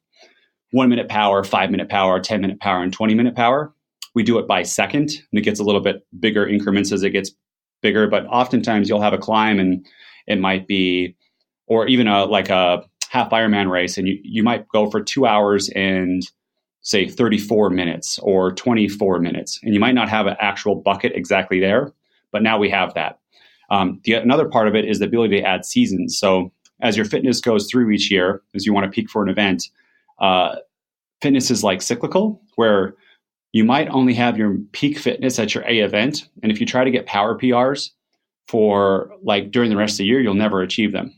1 minute power, 5 minute power, 10 minute power, and 20 minute power, we do it by second, and it gets a little bit bigger increments as it gets bigger. But oftentimes you'll have a climb, and it might be, or even like a half Ironman race, and you might go for 2 hours and say 34 minutes or 24 minutes, and you might not have an actual bucket exactly there, but now we have that. Another part of it is the ability to add seasons. So as your fitness goes through each year, as you want to peak for an event, fitness is like cyclical, where you might only have your peak fitness at your A event. And if you try to get power PRs for like during the rest of the year, you'll never achieve them.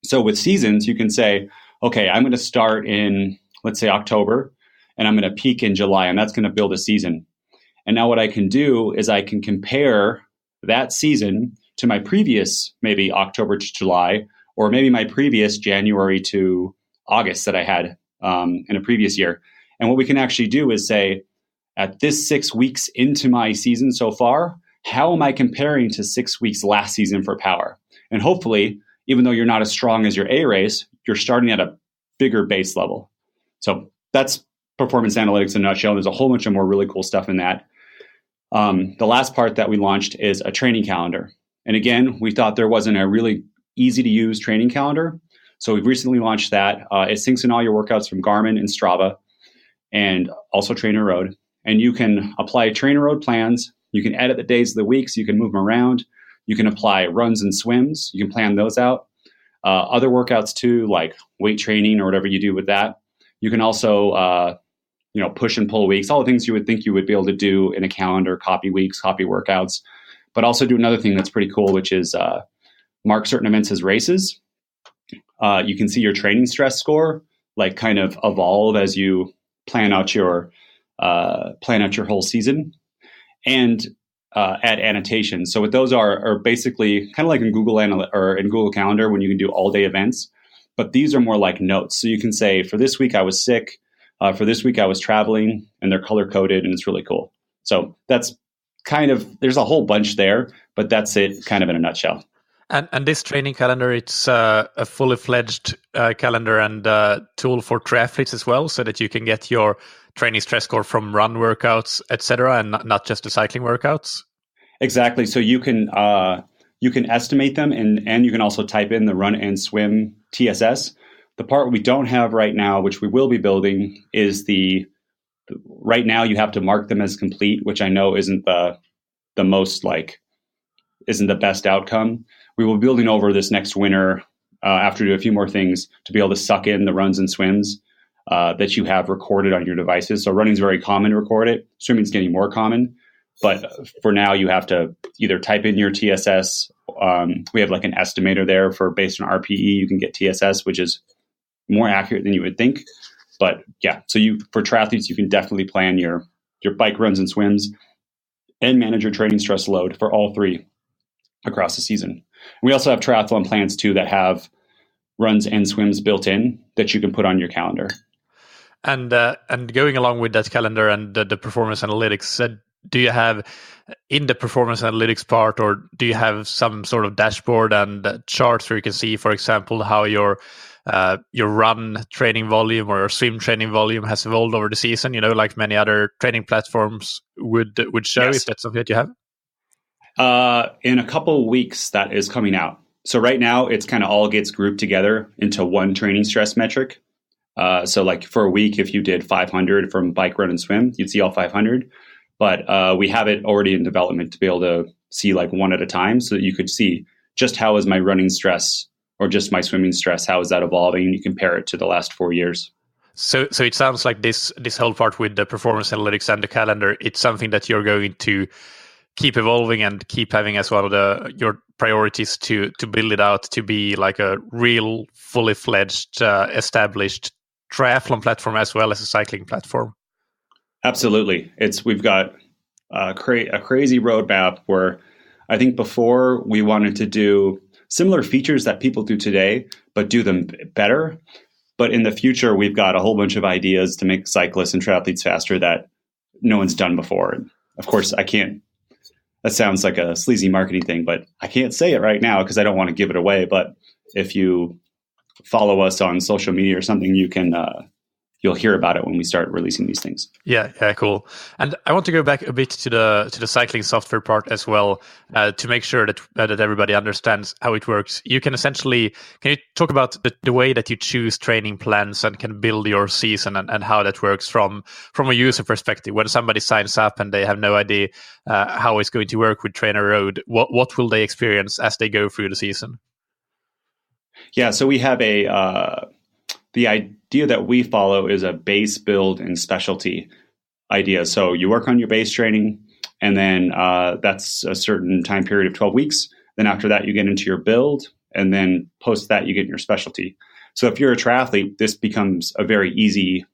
So with seasons, you can say, okay, I'm going to start in, let's say, October, and I'm going to peak in July, and that's going to build a season. And now what I can do is I can compare that season to my previous, maybe October to July, or maybe my previous January to August that I had in a previous year. And what we can actually do is say, at this 6 weeks into my season so far, how am I comparing to 6 weeks last season for power? And hopefully, even though you're not as strong as your A race, you're starting at a bigger base level. So that's performance analytics in a nutshell. There's a whole bunch of more really cool stuff in that. The last part that we launched is a training calendar. And again, we thought there wasn't a really easy to use training calendar. So we've recently launched that. It syncs in all your workouts from Garmin and Strava, and also TrainerRoad. And you can apply TrainerRoad plans. You can edit the days of the week, so you can move them around. You can apply runs and swims. You can plan those out. Other workouts too, like weight training or whatever you do with that. You can also, push and pull weeks, all the things you would think you would be able to do in a calendar, copy weeks, copy workouts, but also do another thing that's pretty cool, which is mark certain events as races. You can see your training stress score, like kind of evolve as you plan out your whole season, and add annotations. So what those are basically kind of like in Google or in Google Calendar when you can do all day events, but these are more like notes. So you can say, for this week I was sick, for this week I was traveling, and they're color coded, and it's really cool. So that's kind of, there's a whole bunch there, but that's it kind of in a nutshell. And this training calendar, it's a fully fledged calendar and tool for triathletes as well, so that you can get your training stress score from run workouts, etc., and not just the cycling workouts. Exactly. So you can estimate them, and you can also type in the run and swim TSS. The part we don't have right now, which we will be building, is right now you have to mark them as complete, which I know isn't the best outcome. We will be building over this next winter, after do a few more things, to be able to suck in the runs and swims that you have recorded on your devices. So running is very common to record it. Swimming is getting more common. But for now, you have to either type in your TSS. We have like an estimator there for based on RPE, you can get TSS, which is more accurate than you would think. But yeah, so for triathletes, you can definitely plan your bike runs and swims and manage your training stress load for all three across the season. We also have triathlon plans too that have runs and swims built in that you can put on your calendar. And going along with that calendar and the performance analytics, do you have in the performance analytics part, or do you have some sort of dashboard and charts where you can see, for example, how your run training volume or your swim training volume has evolved over the season? Like many other training platforms would show. Yes. If that's something that you have. In a couple of weeks, that is coming out. So right now, it's kind of all gets grouped together into one training stress metric. So like for a week, if you did 500 from bike, run, and swim, you'd see all 500. But we have it already in development to be able to see like one at a time, so that you could see just how is my running stress or just my swimming stress, how is that evolving? And you compare it to the last 4 years. So it sounds like this whole part with the performance analytics and the calendar, it's something that you're going to keep evolving and keep having as one of your priorities to build it out to be like a real fully fledged established triathlon platform as well as a cycling platform. Absolutely. We've got a crazy roadmap where I think before we wanted to do similar features that people do today, but do them better. But in the future, we've got a whole bunch of ideas to make cyclists and triathletes faster that no one's done before. And of course, that sounds like a sleazy marketing thing, but I can't say it right now because I don't want to give it away. But if you follow us on social media or something, you can you'll hear about it when we start releasing these things. Yeah, cool. And I want to go back a bit to the cycling software part as well, to make sure that everybody understands how it works. You can you talk about the way that you choose training plans and can build your season and how that works from a user perspective? When somebody signs up and they have no idea how it's going to work with TrainerRoad, what will they experience as they go through the season? Yeah, so we have the idea that we follow is a base, build, and specialty idea. So you work on your base training, and then that's a certain time period of 12 weeks. Then after that, you get into your build, and then post that, you get your specialty. So if you're a triathlete, this becomes a very easy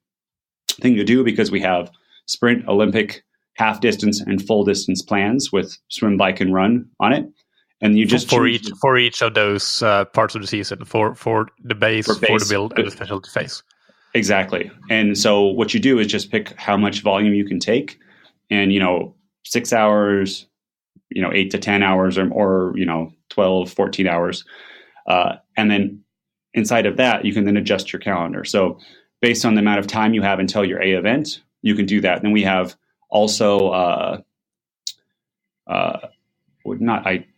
thing to do because we have sprint, Olympic, half distance, and full distance plans with swim, bike, and run on it. And you just for each of those parts of the season, for the base, for the build, and the specialty phase. Exactly. And so what you do is just pick how much volume you can take, and 6 hours, 8 to 10 hours, or 12, 14 hours, and then inside of that you can then adjust your calendar. So based on the amount of time you have until your A event, you can do that. And then we have also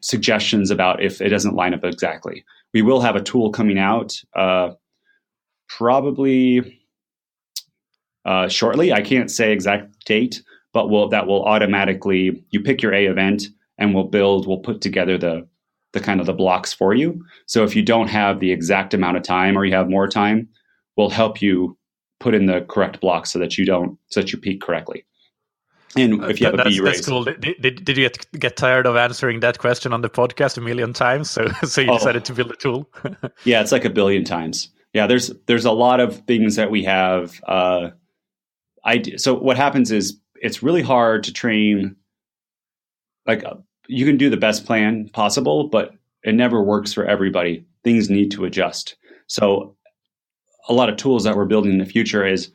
suggestions about if it doesn't line up exactly. We will have a tool coming out probably shortly. I can't say exact date, but that will automatically, you pick your A event and we'll put together the kind of the blocks for you. So if you don't have the exact amount of time or you have more time, we'll help you put in the correct blocks so that you peak correctly. And if you have a B race, that's cool. Did you get tired of answering that question on the podcast a million times? So you decided to build a tool. Yeah, it's like a billion times. Yeah, there's a lot of things that we have. So what happens is it's really hard to train. Like you can do the best plan possible, but it never works for everybody. Things need to adjust. So a lot of tools that we're building in the future is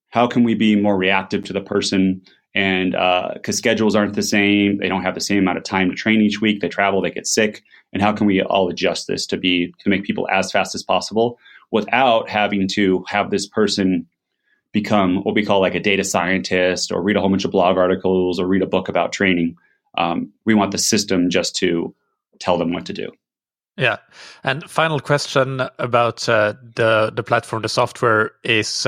how can we be more reactive to the person? And because schedules aren't the same, they don't have the same amount of time to train each week. They travel, they get sick, and how can we all adjust this to make people as fast as possible without having to have this person become what we call like a data scientist or read a whole bunch of blog articles or read a book about training. We want the system just to tell them what to do. Yeah. And final question about the platform, the software is,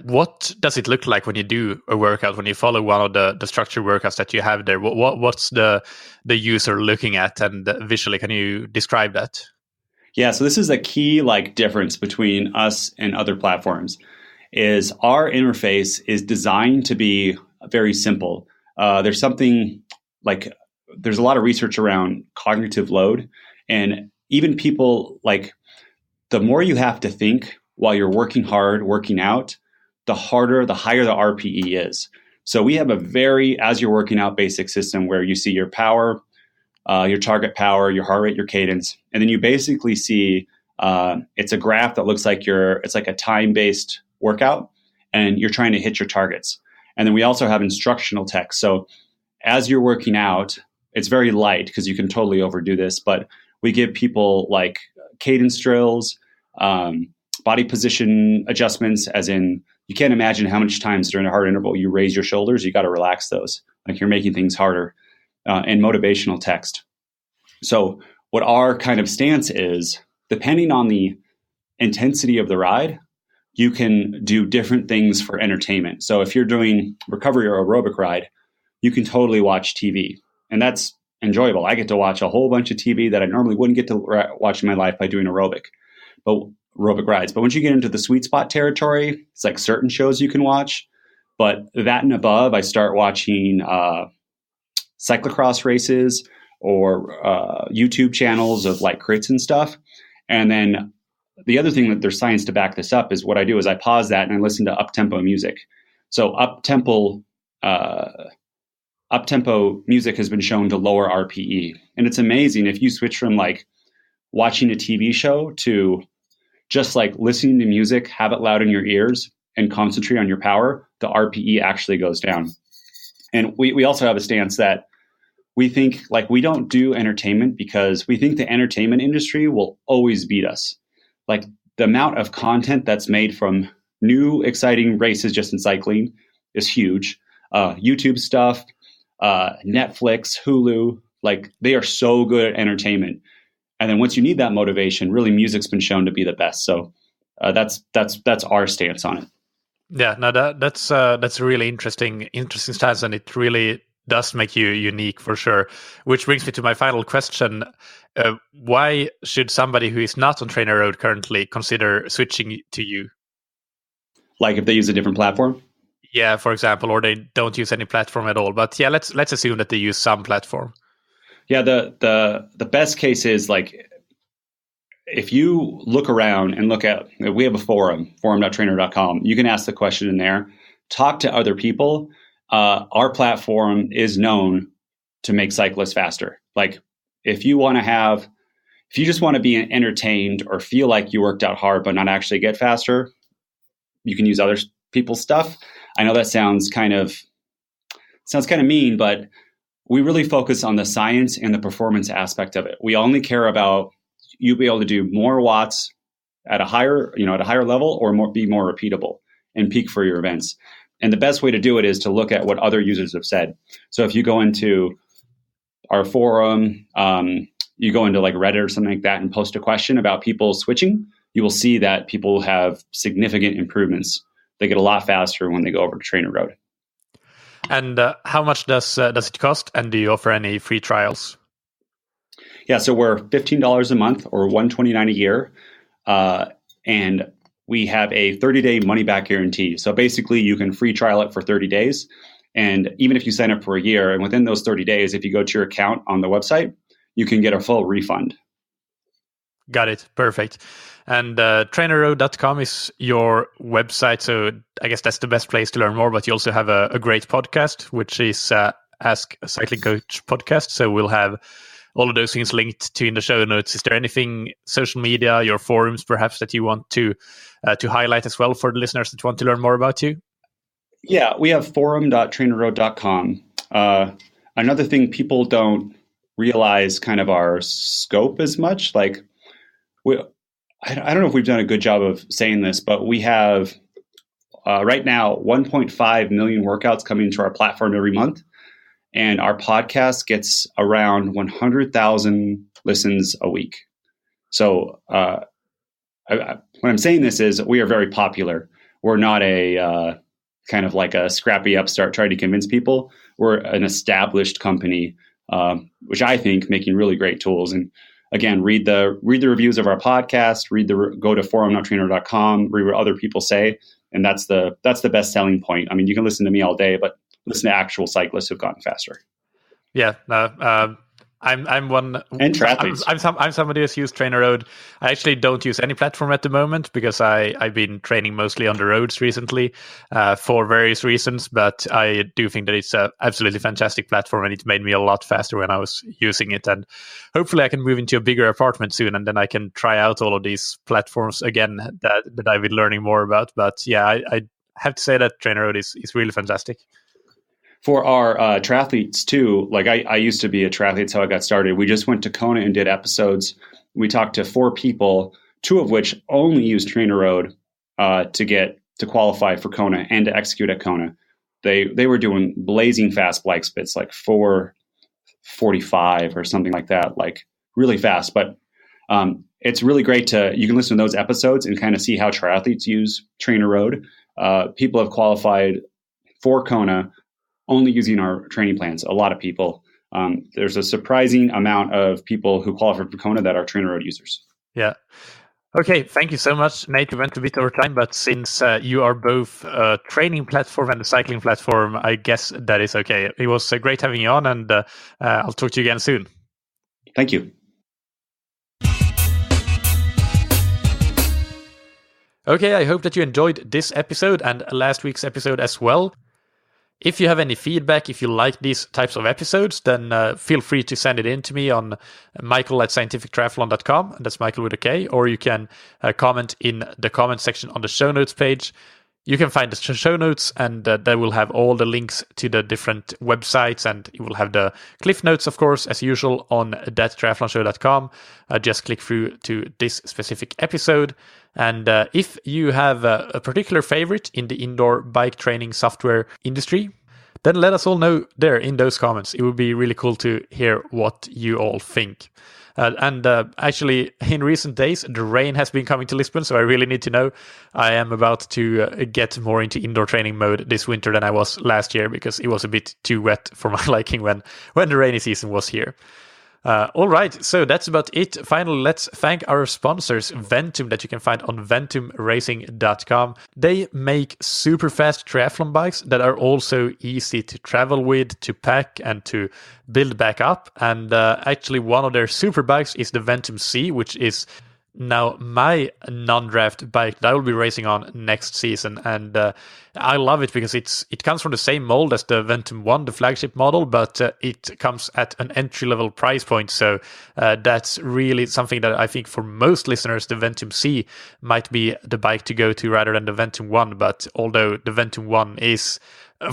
what does it look like when you do a workout, when you follow one of the structured workouts that you have there? What's the user looking at, and visually, can you describe that? Yeah, so this is a key difference between us and other platforms is our interface is designed to be very simple. There's a lot of research around cognitive load. And even people the more you have to think while you're working hard, working out, the higher the RPE is. So we have a as you're working out basic system where you see your power, your target power, your heart rate, your cadence. And then you basically see, it's a graph that looks like it's like a time-based workout and you're trying to hit your targets. And then we also have instructional text. So as you're working out, it's very light because you can totally overdo this, but we give people cadence drills, body position adjustments, as in you can't imagine how much times during a hard interval you raise your shoulders. You got to relax those. You're making things harder, and motivational text. So what our kind of stance is, depending on the intensity of the ride, you can do different things for entertainment. So if you're doing recovery or aerobic ride, you can totally watch TV, and that's enjoyable. I get to watch a whole bunch of TV that I normally wouldn't get to watch in my life by doing aerobic rides. But once you get into the sweet spot territory, it's like certain shows you can watch. But that and above, I start watching cyclocross races or YouTube channels of crits and stuff. And then the other thing that there's science to back this up is what I do is I pause that and I listen to up-tempo music. So up-tempo music has been shown to lower RPE. And it's amazing if you switch from watching a TV show to just listening to music, have it loud in your ears and concentrate on your power, the RPE actually goes down. And we also have a stance that we think we don't do entertainment because we think the entertainment industry will always beat us. The amount of content that's made from new exciting races just in cycling is huge. YouTube stuff, Netflix, Hulu, like they are so good at entertainment. And then once you need that motivation, really music's been shown to be the best. So that's our stance on it. Yeah, no, that's a really interesting stance, and it really does make you unique for sure. Which brings me to my final question: why should somebody who is not on TrainerRoad currently consider switching to you? Like if they use a different platform? Yeah, for example, or they don't use any platform at all. But yeah, let's assume that they use some platform. Yeah, the best case is like if you look around and look at, we have a forum.trainer.com. You can ask the question in there, talk to other people. Our platform is known to make cyclists faster. Like if you just want to be entertained or feel like you worked out hard but not actually get faster, you can use other people's stuff. I know that sounds kind of mean, but we really focus on the science and the performance aspect of it. We only care about you be able to do more watts at a higher level or be more repeatable and peak for your events. And the best way to do it is to look at what other users have said. So if you go into our forum, you go into like Reddit or something like that and post a question about people switching, you will see that people have significant improvements. They get a lot faster when they go over to TrainerRoad. And how much does it cost? And do you offer any free trials? Yeah, so we're $15 a month or $129 a year. And we have a 30-day money-back guarantee. So basically, you can free trial it for 30 days. And even if you sign up for a year, and within those 30 days, if you go to your account on the website, you can get a full refund. Got it. Perfect. And TrainerRoad.com is your website. So I guess that's the best place to learn more. But you also have a great podcast, which is Ask a Cycling Coach podcast. So we'll have all of those things linked to in the show notes. Is there anything, social media, your forums perhaps, that you want to highlight as well for the listeners that want to learn more about you? Yeah, we have forum.trainerroad.com. Another thing, people don't realize kind of our scope as much. Like, I don't know if we've done a good job of saying this, but we have right now 1.5 million workouts coming to our platform every month. And our podcast gets around 100,000 listens a week. So what I'm saying this is we are very popular. We're not a kind of like a scrappy upstart trying to convince people. We're an established company, which I think making really great tools. And again, read the reviews of our podcast, go to forum.trainer.com, read what other people say. And that's the best selling point. I mean, you can listen to me all day, but listen to actual cyclists who've gotten faster. Yeah, I'm one, and triathletes. I'm somebody who's used TrainerRoad. I actually don't use any platform at the moment because I've been training mostly on the roads recently for various reasons. But I do think that it's an absolutely fantastic platform, and it made me a lot faster when I was using it. And hopefully, I can move into a bigger apartment soon, and then I can try out all of these platforms again that I've been learning more about. But yeah, I have to say that TrainerRoad is really fantastic. For our triathletes too, like I used to be a triathlete, that's how I got started. We just went to Kona and did episodes. We talked to 4 people, 2 of which only used TrainerRoad to qualify for Kona and to execute at Kona. They were doing blazing fast bike splits, like 4:45 or something like that, like really fast. But it's really great you can listen to those episodes and kind of see how triathletes use TrainerRoad. People have qualified for Kona only using our training plans. A lot of people. There's a surprising amount of people who qualify for Kona that are TrainerRoad users. Yeah. Okay, thank you so much, Nate. We went a bit over time, but since you are both a training platform and a cycling platform, I guess that is okay. It was great having you on, and I'll talk to you again soon. Thank you. Okay, I hope that you enjoyed this episode and last week's episode as well. If you have any feedback, if you like these types of episodes, then feel free to send it in to me on michael@scientifictriathlon.com. That's Michael with a K. Or you can comment in the comment section on the show notes page. You can find the show notes, and they will have all the links to the different websites, and you will have the cliff notes, of course, as usual, on thattriathlonshow.com. Just click through to this specific episode. And if you have a particular favorite in the indoor bike training software industry, then let us all know there in those comments. It would be really cool to hear what you all think. Actually, in recent days, the rain has been coming to Lisbon, so I really need to know. I am about to get more into indoor training mode this winter than I was last year, because it was a bit too wet for my liking when the rainy season was here. All right, so that's about it. Finally, let's thank our sponsors, Ventum, that you can find on ventumracing.com. They make super fast triathlon bikes that are also easy to travel with, to pack, and to build back up. And actually, one of their super bikes is the Ventum C, which is now my non-draft bike that I will be racing on next season. And I love it because it comes from the same mold as the Ventum 1, the flagship model, but it comes at an entry-level price point. So that's really something that I think for most listeners, the Ventum C might be the bike to go to rather than the Ventum 1. But although the Ventum 1 is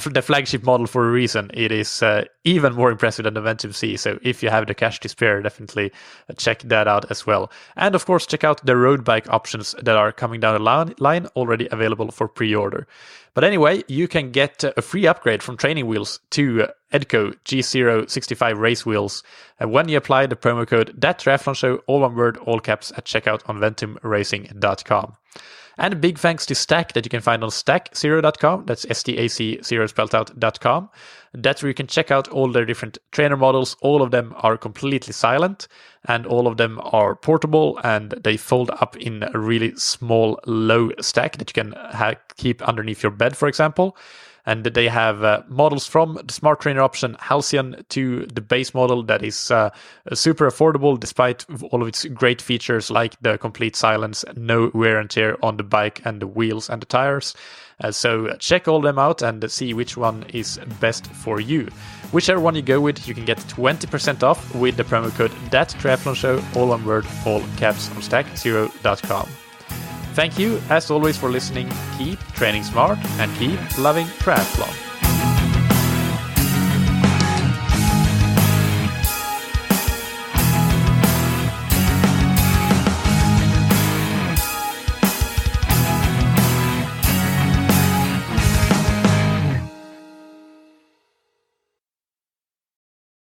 the flagship model for a reason, it is even more impressive than the Ventum C. So if you have the cash to spare, definitely check that out as well. And of course, check out the road bike options that are coming down the line, already available for pre-order. But anyway, you can get a free upgrade from training wheels to Edco G065 race wheels when you apply the promo code ThatTriathlonShow, all one word, all caps, at checkout on ventumracing.com. And a big thanks to Stack, that you can find on stack0.com. That's STAC0 spelled out.com. That's where you can check out all their different trainer models. All of them are completely silent, and all of them are portable, and they fold up in a really small, low stack that you can keep underneath your bed, for example. And they have models from the Smart Trainer option Halcyon to the base model that is super affordable despite all of its great features like the complete silence, no wear and tear on the bike and the wheels and the tires. So check all them out and see which one is best for you. Whichever one you go with, you can get 20% off with the promo code ThatTriathlonShow, all one word, all caps, on stack0.com. Thank you, as always, for listening. Keep training smart and keep loving triathlon.